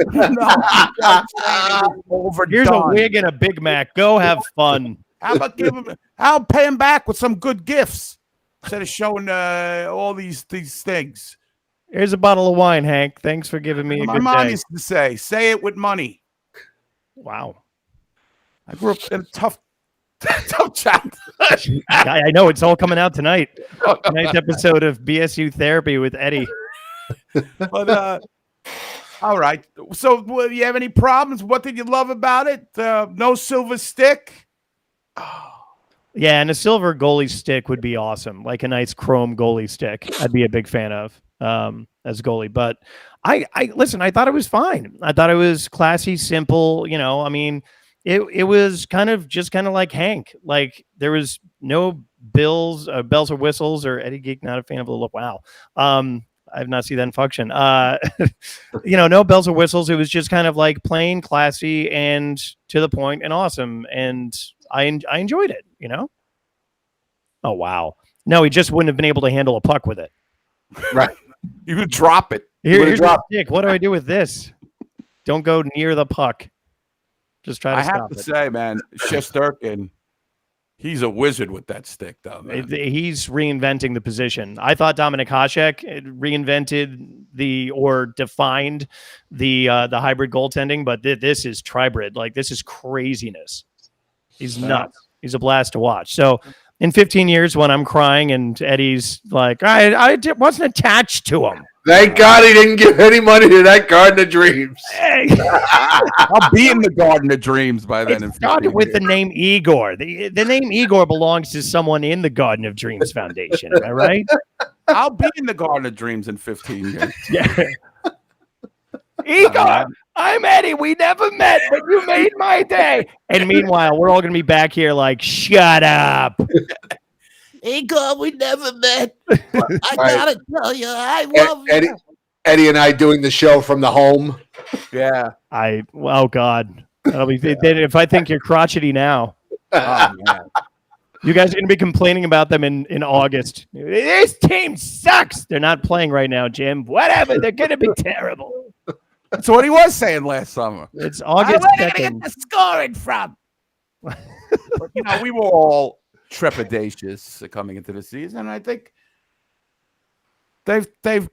Here's a wig and a Big Mac. Go have fun. How about I'll pay him back with some good gifts instead of showing all these things. Here's a bottle of wine, Hank. Thanks for giving me a My good mom day. used to say it with money. Wow. I grew up in a tough child. I know it's all coming out tonight. Tonight's episode of BSU Therapy with Eddie. But all right. So, do you have any problems? What did you love about it? No silver stick. Yeah, and a silver goalie stick would be awesome, like a nice chrome goalie stick. I'd be a big fan of as a goalie. But I listen. I thought it was fine. I thought it was classy, simple. I mean. It was kind of like Hank. Like there was no bells or whistles, or Eddie Geek, not a fan of the look. Wow. I've not seen that in function. No bells or whistles. It was just kind of like plain, classy, and to the point, and awesome. And I enjoyed it. Oh wow. No, he just wouldn't have been able to handle a puck with it. Right. You would drop it. Here's the stick. What do I do with this? Don't go near the puck. Just try to stop it. I have to say, man, Shesterkin, he's a wizard with that stick, though, man. He's reinventing the position. I thought Dominik Hasek reinvented or defined the hybrid goaltending, but this is tribrid. Like, this is craziness. He's nuts. He's a blast to watch. So in 15 years, when I'm crying and Eddie's like, I wasn't attached to him. Thank God he didn't give any money to that Garden of Dreams. Hey. I'll be in the Garden of Dreams by then. It started with the name Igor. The name Igor belongs to someone in the Garden of Dreams Foundation. Am I right? I'll be in the Garden of Dreams in 15 years. Yeah. Igor, I'm Eddie. We never met, but you made my day. And meanwhile, we're all going to be back here like, shut up. Igor, we never met. I gotta tell you, I love you. Eddie and I doing the show from the home. Yeah. Oh God. That'll be if I think you're crotchety now. Oh man. You guys are gonna be complaining about them in August. This team sucks. They're not playing right now, Jim. Whatever. They're gonna be terrible. That's what he was saying last summer. It's August 2nd. Where are they gonna get the scoring from? But, we were all trepidatious coming into the season. I think they've been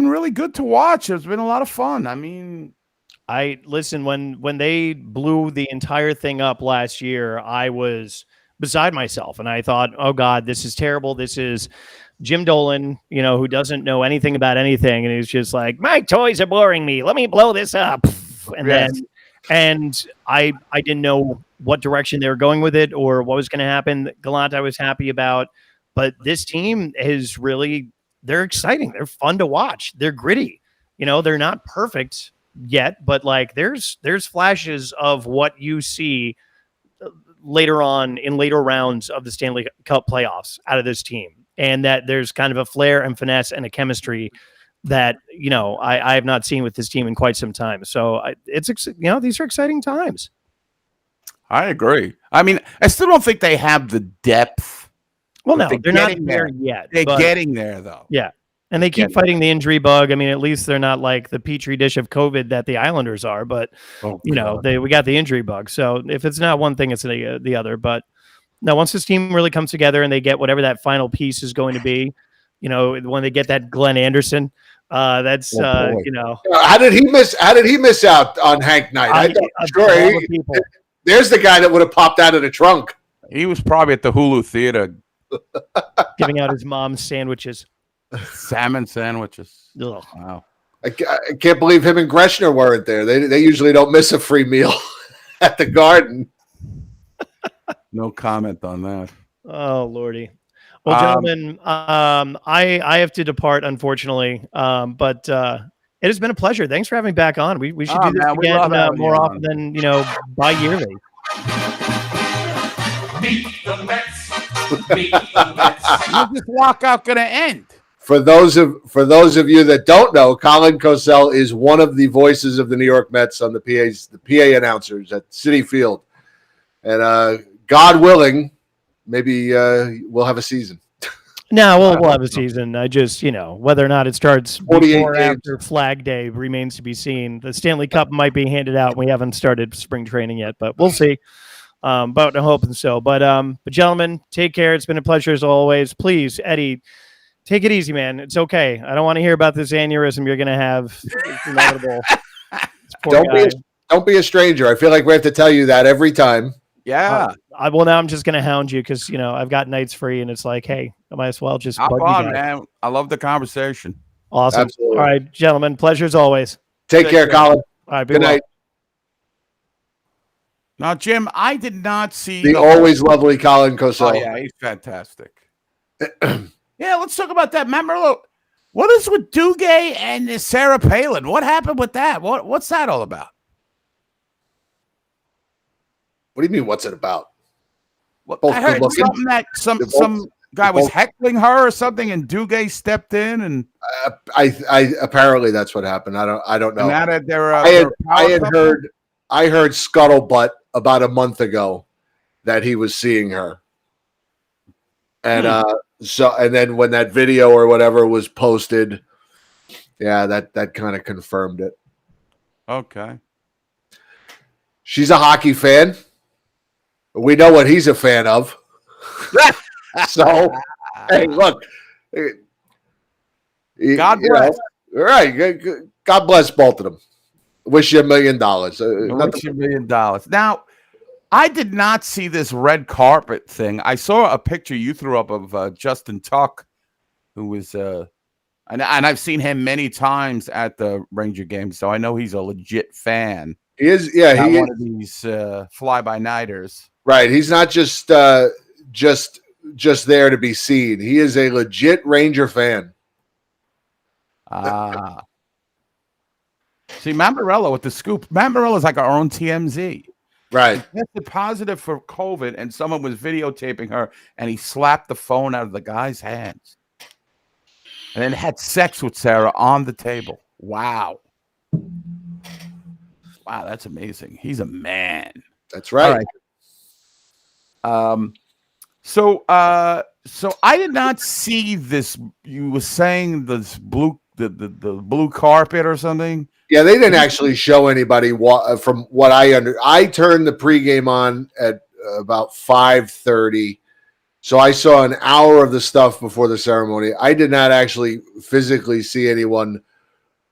really good to watch. It's been a lot of fun. I mean, when they blew the entire thing up last year, I was beside myself. And I thought, oh God, this is terrible. This is Jim Dolan, who doesn't know anything about anything. And he's just like, my toys are boring me. Let me blow this up. And I didn't know what direction they were going with it or what was going to happen. Gallant, I was happy about, but this team is they're exciting. They're fun to watch. They're gritty. They're not perfect yet, but like there's flashes of what you see later on in later rounds of the Stanley Cup playoffs out of this team. And that there's kind of a flair and finesse and a chemistry that, I have not seen with this team in quite some time. So these are exciting times. I agree. I mean, I still don't think they have the depth. Well, no, they're not there yet. They're getting there, though. Yeah. And they keep fighting the injury bug. I mean, at least they're not like the petri dish of COVID that the Islanders are. But, we got the injury bug. So if it's not one thing, it's the other. But no, once this team really comes together and they get whatever that final piece is going to be, when they get that Glenn Anderson, how did he miss out on Hank Knight? There's the guy that would have popped out of the trunk. He was probably at the Hulu Theater giving out his mom's sandwiches, salmon sandwiches. Ugh. Wow. I can't believe him and Greshner weren't there. They usually don't miss a free meal at the Garden. No comment on that. Oh, Lordy. Well, gentlemen, I have to depart, unfortunately, but it has been a pleasure. Thanks for having me back on. We should do this again more often than, bi-yearly. Meet the Mets. Meet the Mets. How's this lockout going to end? For those of you that don't know, Colin Cosell is one of the voices of the New York Mets on the PA announcers at Citi Field, and God willing, maybe we'll have a season. No, we'll have a season. I just, whether or not it starts before or after Flag Day remains to be seen. The Stanley Cup might be handed out. We haven't started spring training yet, but we'll see. But I'm hoping so. But gentlemen, take care. It's been a pleasure as always. Please, Eddie, take it easy, man. It's okay. I don't want to hear about this aneurysm you're going to have. It's inevitable. Don't be a stranger. I feel like we have to tell you that every time. Yeah. Now I'm just going to hound you because, I've got nights free and it's like, hey, I might as well just bug you guys. Man. I love the conversation. Awesome. Absolutely. All right, gentlemen. Pleasure as always. Take care, Colin. All right. Good night. Now, Jim, I did not see the always lovely Colin Cosell. Oh, yeah, he's fantastic. Yeah, let's talk about that. Remember, what is with Duguay and Sarah Palin? What happened with that? What's that all about? What do you mean? What's it about? Well, I heard something that some guy was heckling her or something, and Duguay stepped in, and I apparently that's what happened. I don't know. And now that I heard scuttlebutt about a month ago that he was seeing her, and and then when that video or whatever was posted, yeah, that kind of confirmed it. Okay, she's a hockey fan. We know what he's a fan of. So, hey, look. God bless. All right. God bless both of them. Wish you $1 million. Wish you $1 million. Now, I did not see this red carpet thing. I saw a picture you threw up of Justin Tuck, who was, and I've seen him many times at the Ranger games, so I know he's a legit fan. He is, yeah. Not one of these fly-by-nighters. Right. He's not just there to be seen. He is a legit Ranger fan. See, Matt Morello with the scoop. Matt Morello's like our own TMZ. Right. He tested positive for COVID, and someone was videotaping her, and he slapped the phone out of the guy's hands. And then had sex with Sarah on the table. Wow. Wow, that's amazing. He's a man. That's right. All right. So I did not see this. You were saying this the blue carpet or something. Yeah, they didn't actually show anybody. From what I turned the pregame on at about 5:30, so I saw an hour of the stuff before the ceremony. I did not actually physically see anyone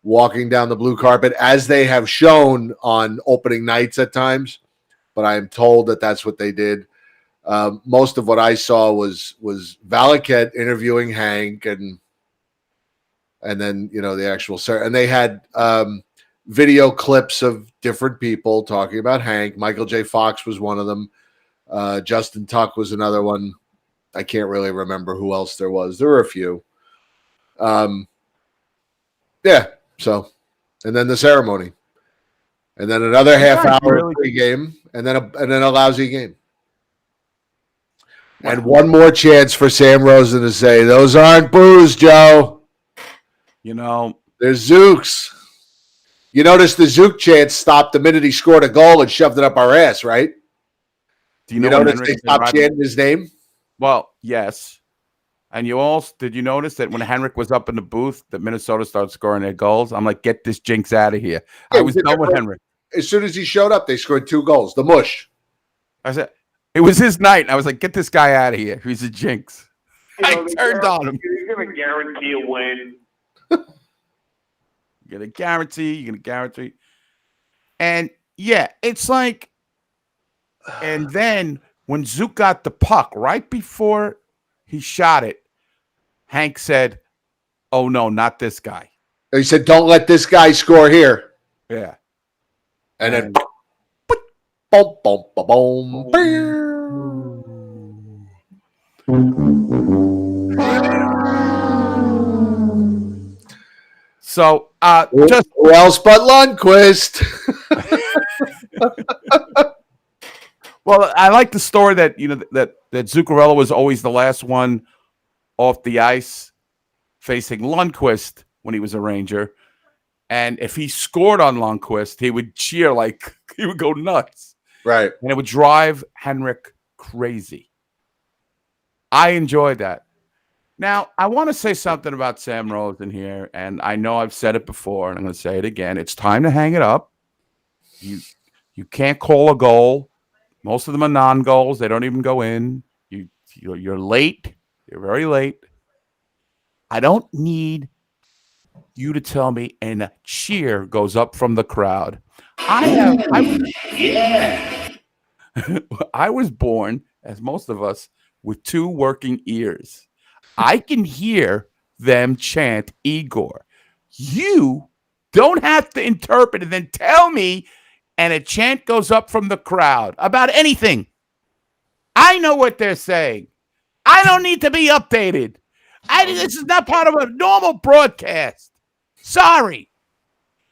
walking down the blue carpet as they have shown on opening nights at times, but I am told that that's what they did. Most of what I saw was Valaket interviewing Hank, and then the actual and they had video clips of different people talking about Hank. Michael J. Fox was one of them. Justin Tuck was another one. I can't really remember who else there was. There were a few. Yeah. So, and then the ceremony, and then another half hour pregame, and then a lousy game, and one more chance for Sam Rosen to say, "Those aren't boos, Joe. They're Zooks." You notice the Zook chant stopped the minute he scored a goal and shoved it up our ass, right? Do you notice they stopped chanting his name? Well, yes. And did you notice that when Henrik was up in the booth, that Minnesota started scoring their goals? I'm like, get this jinx out of here. I was done with Henrik. As soon as he showed up, they scored 2 goals. The mush. I said, it was his night. I was like, get this guy out of here. He's a jinx. I turned on him. He's going to guarantee a win. You're going to guarantee. And yeah, it's like, and then when Zook got the puck right before he shot it, Hank said, "Oh no, not this guy." He said, "Don't let this guy score here." Yeah. And then boom, boom, boom, boom. So, just who else but Lundqvist? Well, I like the story that that Zuccarello was always the last one off the ice facing Lundqvist when he was a Ranger, and if he scored on Lundqvist, he would cheer like he would go nuts, right? And it would drive Henrik crazy. I enjoyed that. Now, I want to say something about Sam Rosen here, and I know I've said it before, and I'm going to say it again. It's time to hang it up. You can't call a goal. Most of them are non-goals. They don't even go in. You're late. You're very late. I don't need you to tell me and a cheer goes up from the crowd. I was born, as most of us, with 2 working ears. I can hear them chant Igor. You don't have to interpret and then tell me, and a chant goes up from the crowd about anything. I know what they're saying. I don't need to be updated. This is not part of a normal broadcast. Sorry.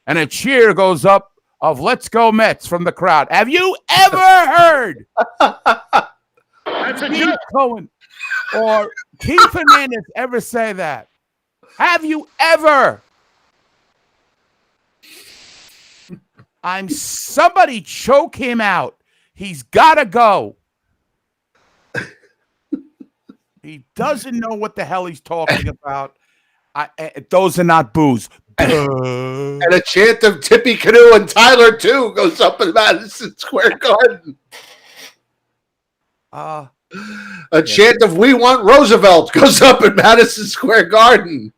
And a cheer goes up of "Let's go Mets" from the crowd. Have you ever heard Steve Cohen or Keith Hernandez ever say that? Have you ever? Somebody choke him out. He's got to go. He doesn't know what the hell he's talking about. Those are not boos. And a chant of Tippy Canoe and Tyler, too, goes up in Madison Square Garden. A chant of "We Want Roosevelt" goes up in Madison Square Garden.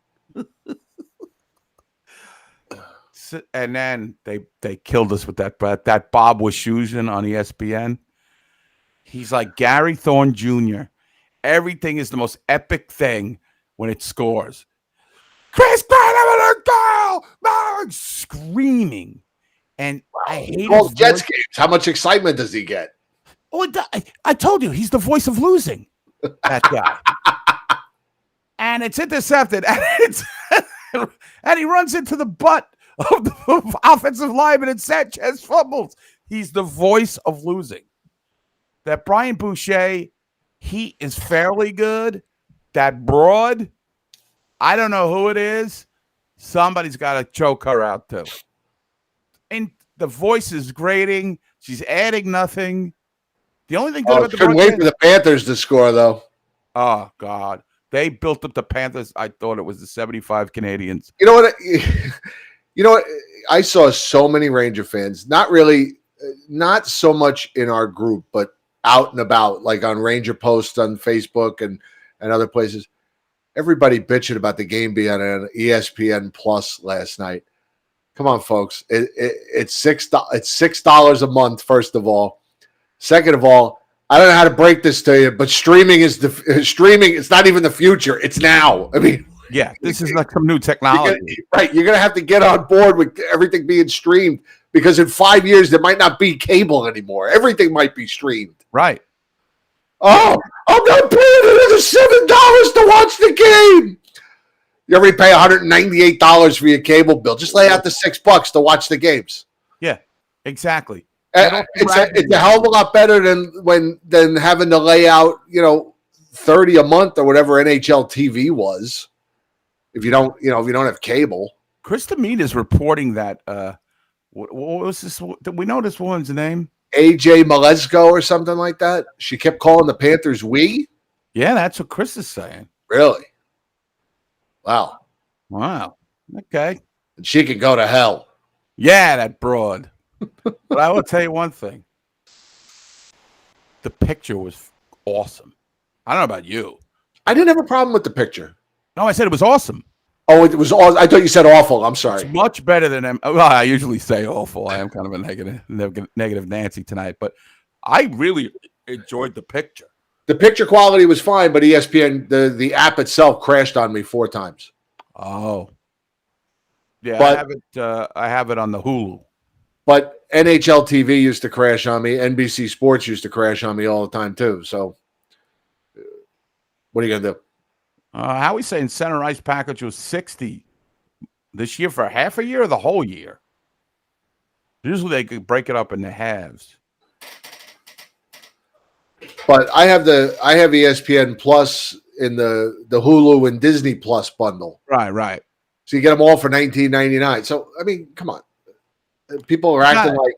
And then they killed us with that Bob Wischusen on ESPN. He's like Gary Thorne Jr. Everything is the most epic thing when it scores. Chris Gale, screaming. And I hate his Jets games. How much excitement does he get? Oh, I told you, he's the voice of losing, that guy. And it's intercepted, and he runs into the butt of the offensive lineman, and Sanchez fumbles. He's the voice of losing. That Brian Boucher, he is fairly good. That broad, I don't know who it is. Somebody's got to choke her out too. And the voice is grating. She's adding nothing. The only thing good about the couldn't wait for the Panthers to score, though. Oh, God. They built up the Panthers. I thought it was the 75 Canadians. You know what? I saw so many Ranger fans, not so much in our group, but out and about, like on Ranger posts on Facebook and other places. Everybody bitching about the game being on ESPN Plus last night. Come on, folks. It's $6 a month, first of all. Second of all, I don't know how to break this to you, but streaming is streaming. It's not even the future. It's now. I mean, yeah, this is like some new technology. You're gonna have to get on board with everything being streamed because in 5 years there might not be cable anymore. Everything might be streamed. Right. Oh, I'm not paying another $7 to watch the game. You already pay $198 for your cable bill. Just lay out the $6 to watch the games. Yeah, exactly. It's a hell of a lot better than having to lay out, $30 a month or whatever NHL TV was. If you don't have cable. Chris Demete is reporting that what was this? Do we know this woman's name? AJ Malesko or something like that. She kept calling the Panthers "we." Yeah, that's what Chris is saying. Really? Wow. Okay. And she can go to hell. Yeah, that broad. But I will tell you one thing. The picture was awesome. I don't know about you. I didn't have a problem with the picture. No, I said it was awesome. Oh, it was awesome. I thought you said awful. I'm sorry. It's much better than well, I usually say awful. I am kind of a negative Nancy tonight, but I really enjoyed the picture. The picture quality was fine, but ESPN, the app itself crashed on me 4 times. Oh. Yeah, but, I have it on the Hulu. But NHL TV used to crash on me. NBC Sports used to crash on me all the time too. So what are you going to do? Howie's saying center ice package was 60 this year for half a year or the whole year. Usually they could break it up into halves. But I have ESPN Plus in the Hulu and Disney Plus bundle. Right. So you get them all for $19.99. So I mean, come on. People are acting like,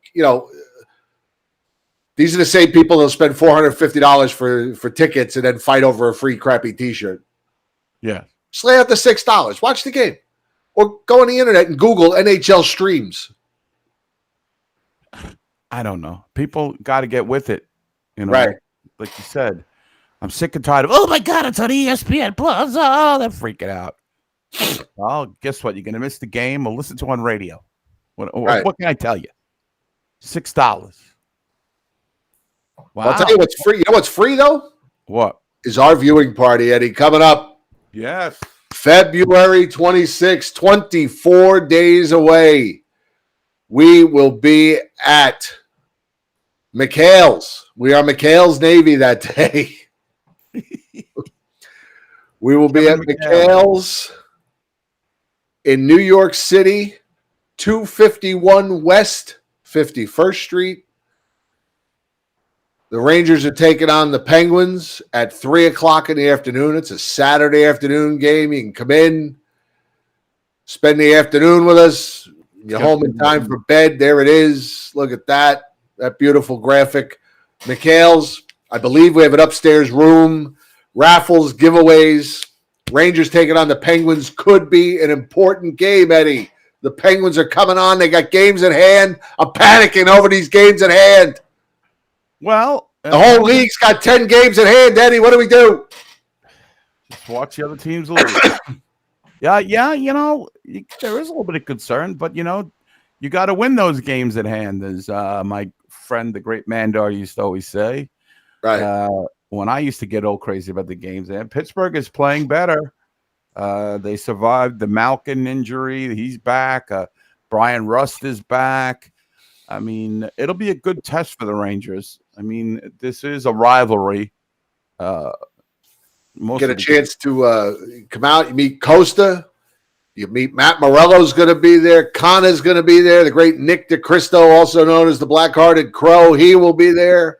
these are the same people that'll spend $450 for tickets and then fight over a free crappy T-shirt. Yeah. Just lay out the $6. Watch the game. Or go on the internet and Google NHL streams. I don't know. People got to get with it. Right. Like you said. I'm sick and tired of, oh, my God, it's on ESPN Plus. Oh, they're freaking out. Well, guess what? You're going to miss the game or listen to it on radio. What can I tell you? $6. Wow. I'll tell you what's free. You know what's free, though? What? Is our viewing party, Eddie, coming up. Yes. February 26th, 24 days away. We will be at McHale's. We are McHale's Navy that day. We will be at McHale's in New York City, 251 West 51st Street. The Rangers are taking on the Penguins at 3 o'clock in the afternoon. It's a Saturday afternoon game. You can come in, spend the afternoon with us. You're home in time for bed. There it is. Look at that beautiful graphic. McHale's, I believe we have an upstairs room. Raffles, giveaways. Rangers taking on the Penguins could be an important game, Eddie. The Penguins are coming on. They got games at hand. I'm panicking over these games at hand. Well, the whole league's got 10 games at hand, Eddie. What do we do? Just watch the other teams lose. Yeah, there is a little bit of concern, but, you got to win those games at hand, as my friend, the great Mandar, used to always say. Right. When I used to get all crazy about the games, and Pittsburgh is playing better. They survived the Malkin injury. He's back. Brian Rust is back. I mean, it'll be a good test for the Rangers. I mean, this is a rivalry. Get a chance to come out. You meet Costa. You meet Matt Morello's going to be there. Kana's going to be there. The great Nick DeCristo, also known as the Black-Hearted Crow, he will be there.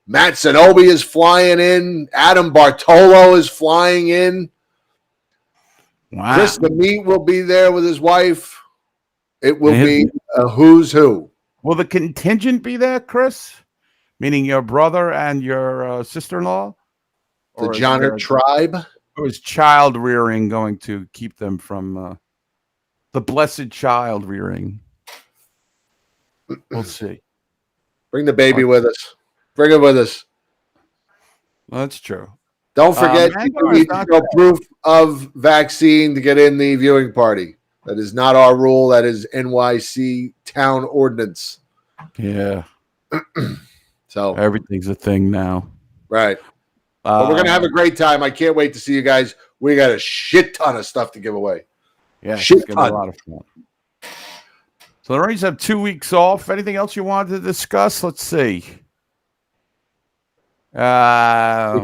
Matt Zanobi is flying in. Adam Bartolo is flying in. Wow. Chris Demete will be there with his wife. It will be a who's who. Will the contingent be there, Chris? Meaning your brother and your sister-in-law? The Johnner tribe? Or is child rearing going to keep them from the blessed child rearing? We'll see. Bring the baby with us. Bring it with us. Well, that's true. Don't forget you need to show proof of vaccine to get in the viewing party. That is not our rule. That is NYC town ordinance. Yeah. So everything's a thing now. Right. But we're going to have a great time. I can't wait to see you guys. We got a shit ton of stuff to give away. Yeah, shit it's going to be a lot of fun. So the Rangers have 2 weeks off. Anything else you wanted to discuss? Let's see. At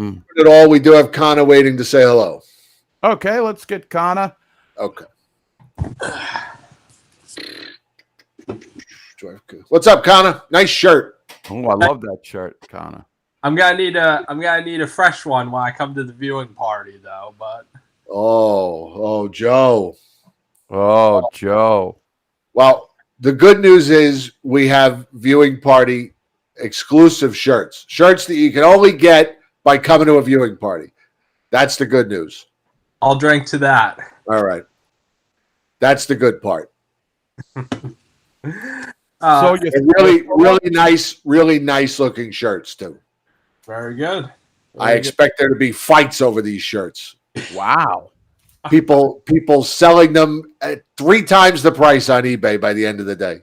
all, we do have Connor waiting to say hello. Okay, let's get Connor. Okay. What's up, Connor? Nice shirt. Oh, I love that shirt, Connor. I'm gonna need a fresh one when I come to the viewing party, though. But Joe. Oh, Joe. Well, the good news is we have viewing party exclusive shirts that you can only get by coming to a viewing party. That's the good news. I'll drink to that. All right. That's the good part. So really nice looking shirts too. Very good. I expect there to be fights over these shirts. Wow. People selling them at 3 times the price on eBay by the end of the day.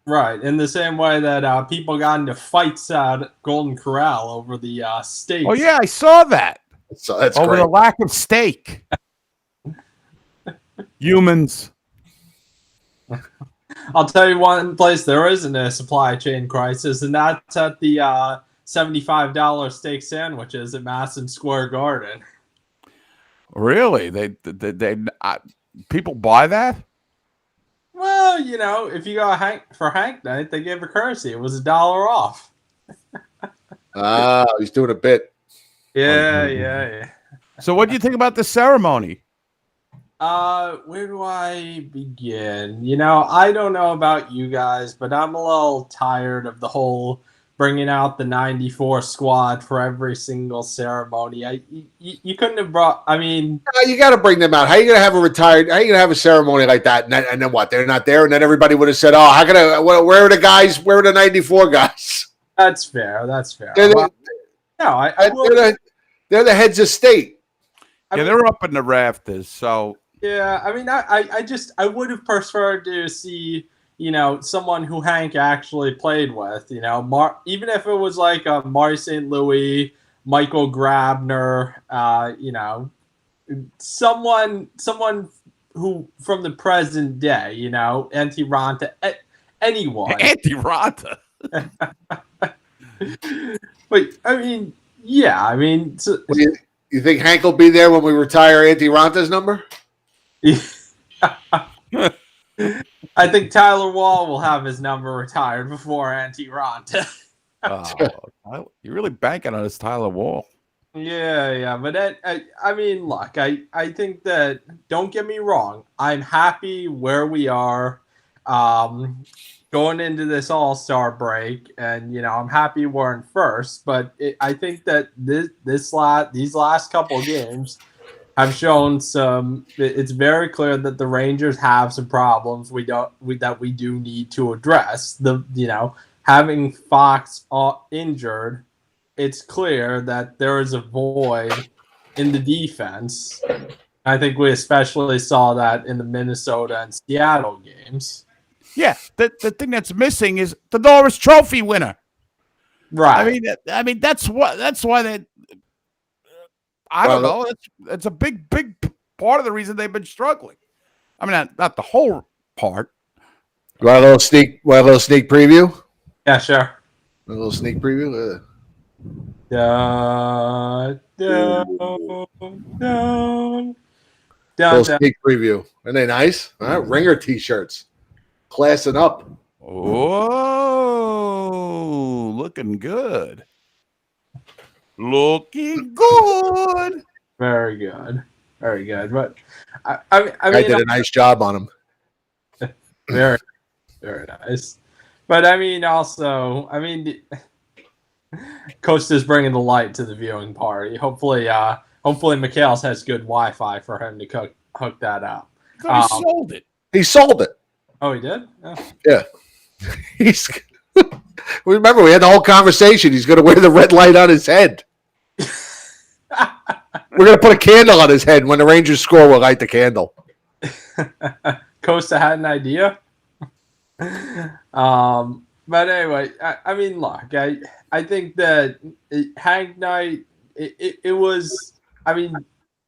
Right, in the same way that people got into fights at Golden Corral over the steak. Oh yeah, I saw that. So that's over great. the lack of steak. Humans. I'll tell you one place there isn't a supply chain crisis, and that's at the $75 steak sandwiches at Madison Square Garden. Really? They people buy that? Well, you know, if you go for Hank Night, they gave a courtesy. It was $1 off. He's doing a bit. Yeah. So what do you think about the ceremony? Where do I begin? You know, I don't know about you guys, but I'm a little tired of the whole bringing out the 94 squad for every single ceremony. You couldn't have brought, I mean... You got to bring them out. How are you going to have how are you going to have a ceremony like that? And then what? They're not there? And then everybody would have said, where are the guys? Where are the 94 guys? That's fair. They're They're the heads of state. They're up in the rafters, so... Yeah, I mean, I would have preferred to see, you know, someone who Hank actually played with, you know, even if it was like Marty St. Louis, Michael Grabner, you know, someone who from the present day, you know, Antti Ranta, anyone. Antti Ranta. But I mean, yeah, I mean, you think Hank will be there when we retire Antti Ranta's number? I think Tyler Wall will have his number retired before Antti Ranta. You're really banking on this Tyler Wall. Yeah, but I mean, look, I think that, don't get me wrong, I'm happy where we are going into this All-Star break, and, you know, I'm happy we're in first, but I think that these last couple games have shown it's very clear that the Rangers have some problems that we do need to address. Having Fox injured, it's clear that there is a void in the defense. I think we especially saw that in the Minnesota and Seattle games. Yeah, the thing that's missing is the Norris Trophy winner. Right. I mean that's why they. I don't know. It's a big part of the reason they've been struggling. I mean, not the whole part. Want a little sneak preview? Yeah, sure. A little sneak preview. Little sneak preview. Aren't they nice? All right, Ringer t-shirts. Classing up. Oh, looking good. Looking good. Very good. But I did a nice job on him. Very, very nice. But I mean, also, Costa's bringing the light to the viewing party. Hopefully, Mikhails has good Wi-Fi for him to hook that up. He sold it. He sold it. Oh, he did? Oh. Yeah. Remember, we had the whole conversation. He's going to wear the red light on his head. We're going to put a candle on his head. When the Rangers score, we'll light the candle. Costa had an idea. But anyway, I mean, look, I think that Hank Knight, it was. I mean,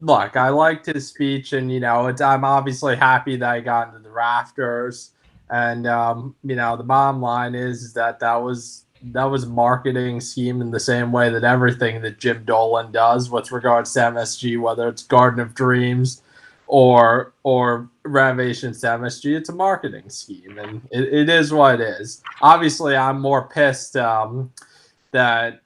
look, I liked his speech, and I'm obviously happy that I got into the rafters. And the bottom line is that was a marketing scheme in the same way that everything that Jim Dolan does with regards to MSG, whether it's Garden of Dreams or renovations to MSG, it's a marketing scheme, and it is what it is. Obviously, I'm more pissed that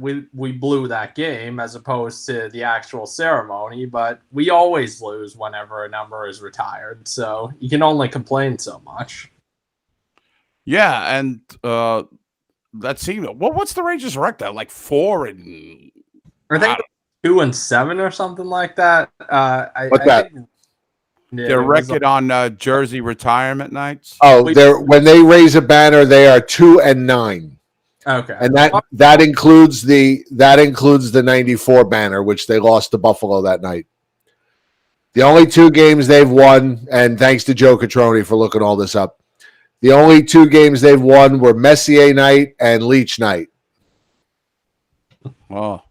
we blew that game as opposed to the actual ceremony, but we always lose whenever a number is retired, so you can only complain so much. Yeah, and that seemed what's the Rangers record? Like 4 and I think 2-7 or something like that. Their record on Jersey retirement nights. Oh, when they raise a banner, they are 2-9. Okay, and that includes the 94 banner, which they lost to Buffalo that night. The only 2 games they've won, and thanks to Joe Catroni for looking all this up, the only 2 games they've won were Messier night and Leach night. Oh.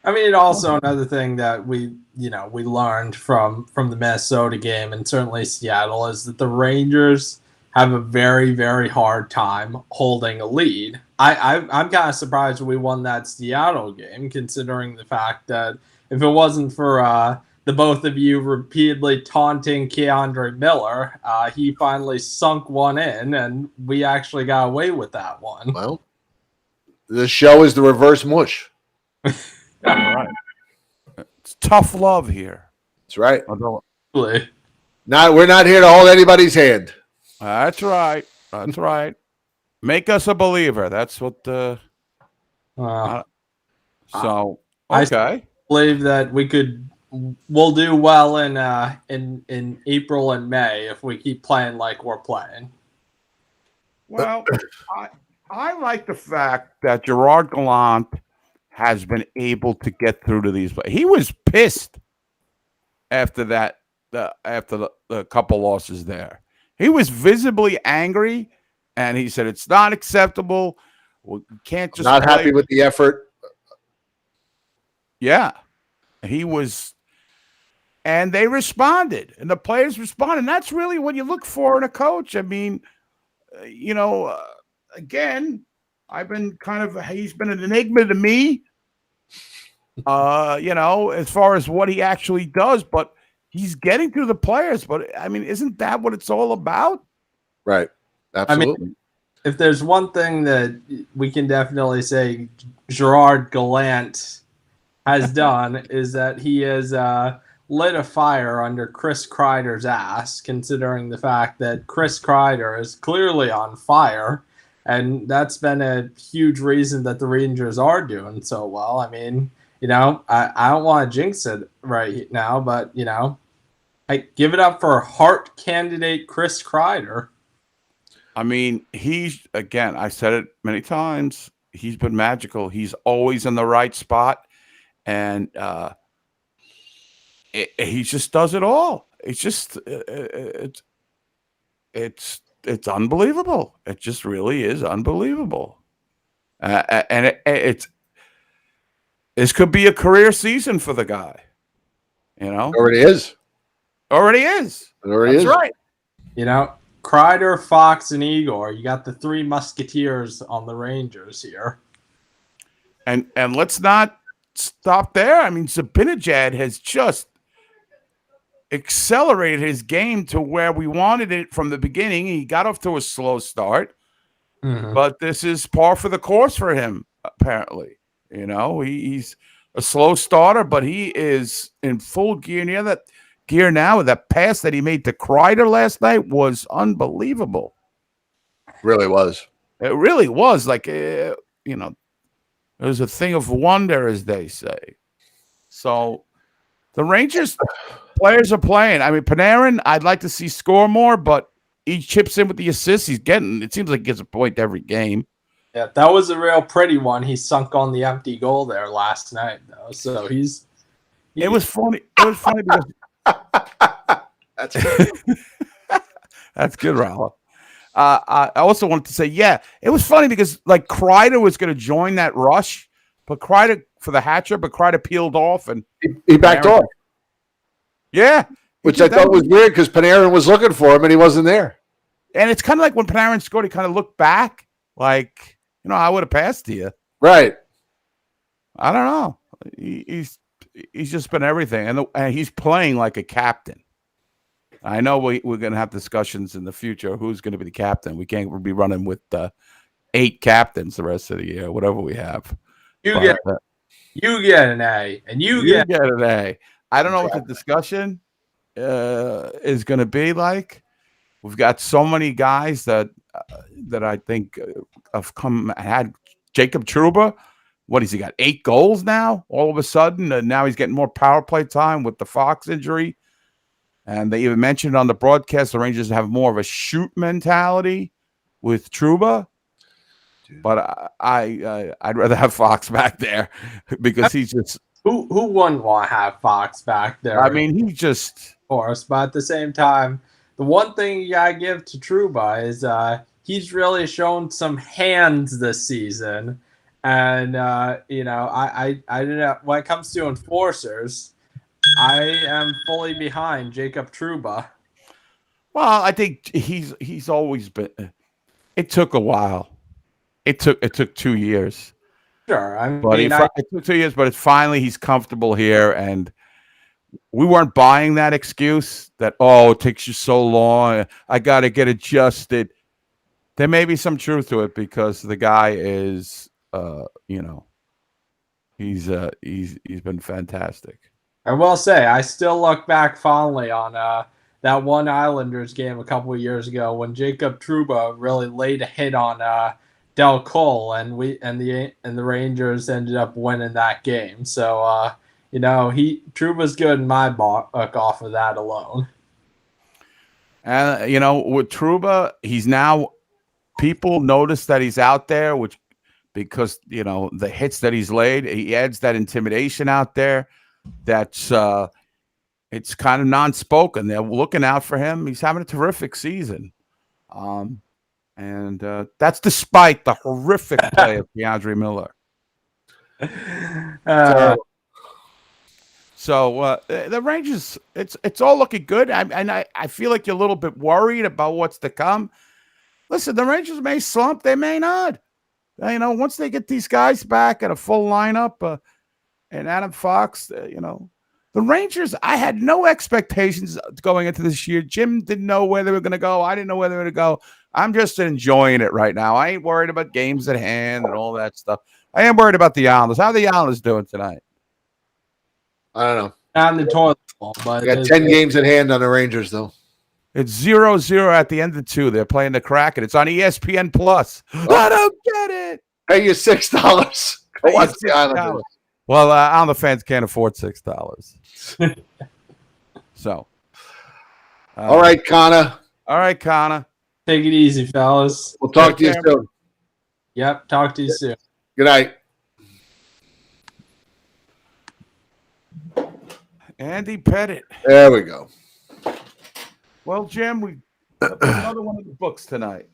I mean, also another thing that we learned from the Minnesota game, and certainly Seattle, is that the Rangers have a very, very hard time holding a lead. I'm kind of surprised we won that Seattle game, considering the fact that if it wasn't for the both of you repeatedly taunting Keandre Miller, he finally sunk one in, and we actually got away with that one. Well, the show is the reverse mush. All right. It's tough love here. That's right. We're not here to hold anybody's hand. That's right. That's right. Make us a believer. That's what the. So okay. I believe that we'll do well in April and May if we keep playing like we're playing. Well, I like the fact that Gerard Gallant has been able to get through to these. He was pissed after that. After the couple losses there. He was visibly angry, and he said, it's not acceptable. We can't just not happy with the effort. Yeah. He was, and they responded, and the players responded. And that's really what you look for in a coach. I mean, again, he's been an enigma to me, as far as what he actually does, but he's getting through the players, but I mean, isn't that what it's all about? Right. Absolutely. I mean, if there's one thing that we can definitely say Gerard Gallant has done is that he has lit a fire under Chris Kreider's ass, considering the fact that Chris Kreider is clearly on fire, and that's been a huge reason that the Rangers are doing so well. I mean, I don't want to jinx it right now, but, I give it up for Hart candidate Chris Kreider. I mean, I said it many times, he's been magical. He's always in the right spot, and he just does it all. It's just, it's unbelievable. It just really is unbelievable. And this could be a career season for the guy. Already is. That's right. Kreider, Fox, and Igor. You got the 3 musketeers on the Rangers here. And let's not stop there. I mean, Zibanejad has just accelerated his game to where we wanted it from the beginning. He got off to a slow start, but this is par for the course for him, apparently. He's a slow starter, but he is in full gear now. That pass that he made to Kreider last night was unbelievable. Really was. It really was. Like, it was a thing of wonder, as they say. So the Rangers players are playing. I mean, Panarin, I'd like to see score more, but he chips in with the assists he's getting. It seems like he gets a point every game. Yeah, that was a real pretty one. He sunk on the empty goal there last night, though. So it was funny. It was funny because that's good. That's good, Rollo. I also wanted to say, yeah, it was funny because like Kreider was going to join that rush, but Kreider for the hatcher, but Kreider peeled off and he backed off. Yeah, which I thought was weird because Panarin was looking for him and he wasn't there. And it's kind of like when Panarin scored, he kind of looked back, like I would have passed to you. Right. I don't know. He's just been everything, and he's playing like a captain. I know we're going to have discussions in the future. Who's going to be the captain? We can't be running with 8 captains the rest of the year, whatever we have. You get an A, and you get an A. I don't know what the discussion is going to be like. We've got so many guys that I think have had Jacob Trouba. What has he got? 8 goals now? All of a sudden, and now he's getting more power play time with the Fox injury. And they even mentioned on the broadcast the Rangers have more of a shoot mentality with Trouba. But I'd rather have Fox back there because he's just who wouldn't want to have Fox back there? I mean, he just of course, but at the same time, the one thing you gotta give to Trouba is he's really shown some hands this season. And I don't know, when it comes to enforcers, I am fully behind Jacob Trouba. Well, I think he's always been. It took a while. It took 2 years. Sure, it took 2 years, but it's finally he's comfortable here, and we weren't buying that excuse that it takes you so long. I got to get adjusted. There may be some truth to it because the guy is, he's been fantastic. I will say, I still look back fondly on that one Islanders game a couple of years ago when Jacob Trouba really laid a hit on Del Cole, and the Rangers ended up winning that game. So Trouba's good in my book off of that alone. And with Trouba, he's now people notice that he's out there, because the hits that he's laid, he adds that intimidation out there. That's it's kind of non-spoken. They're looking out for him. He's having a terrific season. And that's despite the horrific play of DeAndre Miller. So the Rangers, it's all looking good. I feel like you're a little bit worried about what's to come. Listen, the Rangers may slump. They may not. Once they get these guys back at a full lineup and Adam Fox, the Rangers, I had no expectations going into this year. Jim didn't know where they were going to go. I didn't know where they were going to go. I'm just enjoying it right now. I ain't worried about games at hand and all that stuff. I am worried about the Islanders. How are the Islanders doing tonight? I don't know. Not in the toilet bowl, but got 10 games at hand on the Rangers, though. It's 0-0 at the end of 2. They're playing the Kraken. It's on ESPN Plus. I don't get it. Pay you $6. Go watch the Islanders. Well, Islander fans can't afford $6. So. All right, Connor. Take it easy, fellas. We'll talk to you soon. Yep, talk to you soon. Good night. Andy Pettit. There we go. Well, Jim, we got another one of the books tonight.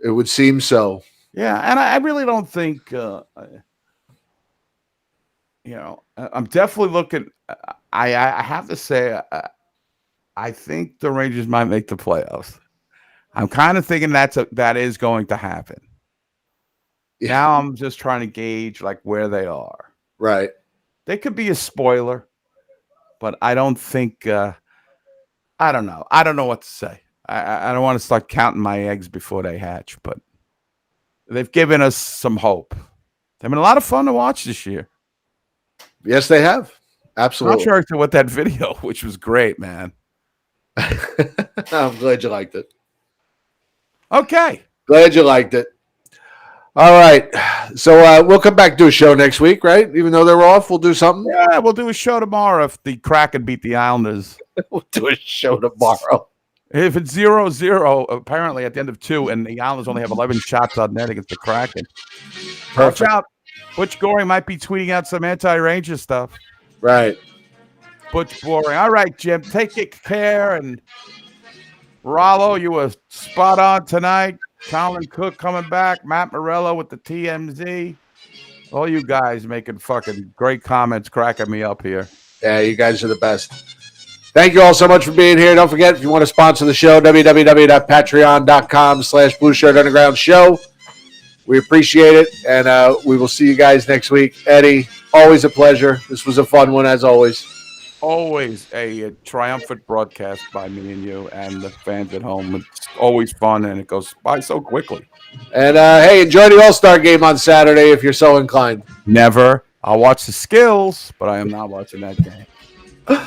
It would seem so. Yeah, and I really don't think, I'm definitely looking. I have to say, I think the Rangers might make the playoffs. I'm kind of thinking that is going to happen. Yeah. Now I'm just trying to gauge where they are. Right. They could be a spoiler, but I don't think. I don't know. I don't know what to say. I don't want to start counting my eggs before they hatch, but they've given us some hope. They've been a lot of fun to watch this year. Yes, they have. Absolutely. Contrary to what that video, which was great, man. I'm glad you liked it. Okay. Glad you liked it. All right. So we'll come back to do a show next week, right? Even though they're off, we'll do something. Yeah, we'll do a show tomorrow if the Kraken beat the Islanders. We'll do a show tomorrow. If it's 0-0, apparently at the end of 2, and the Islanders only have 11 shots on net against the Kraken. Perfect. Watch out. Butch Goring might be tweeting out some anti-Ranger stuff. Right. Butch Goring. All right, Jim. Take care, and Rollo, you were spot on tonight. Colin Cook coming back. Matt Morello with the TMZ. All you guys making fucking great comments, cracking me up here. Yeah, you guys are the best. Thank you all so much for being here. Don't forget, if you want to sponsor the show, www.patreon.com/Blueshirt Underground Show. We appreciate it, and we will see you guys next week. Eddie, always a pleasure. This was a fun one, as always. Always a triumphant broadcast by me and you and the fans at home. It's always fun, and it goes by so quickly. And, hey, enjoy the All-Star game on Saturday if you're so inclined. Never. I'll watch the skills, but I am not watching that game. All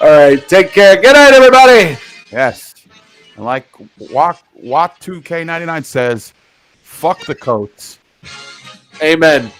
right, take care. Good night, everybody. Yes. And like Watt2K99 says, fuck the coats. Amen.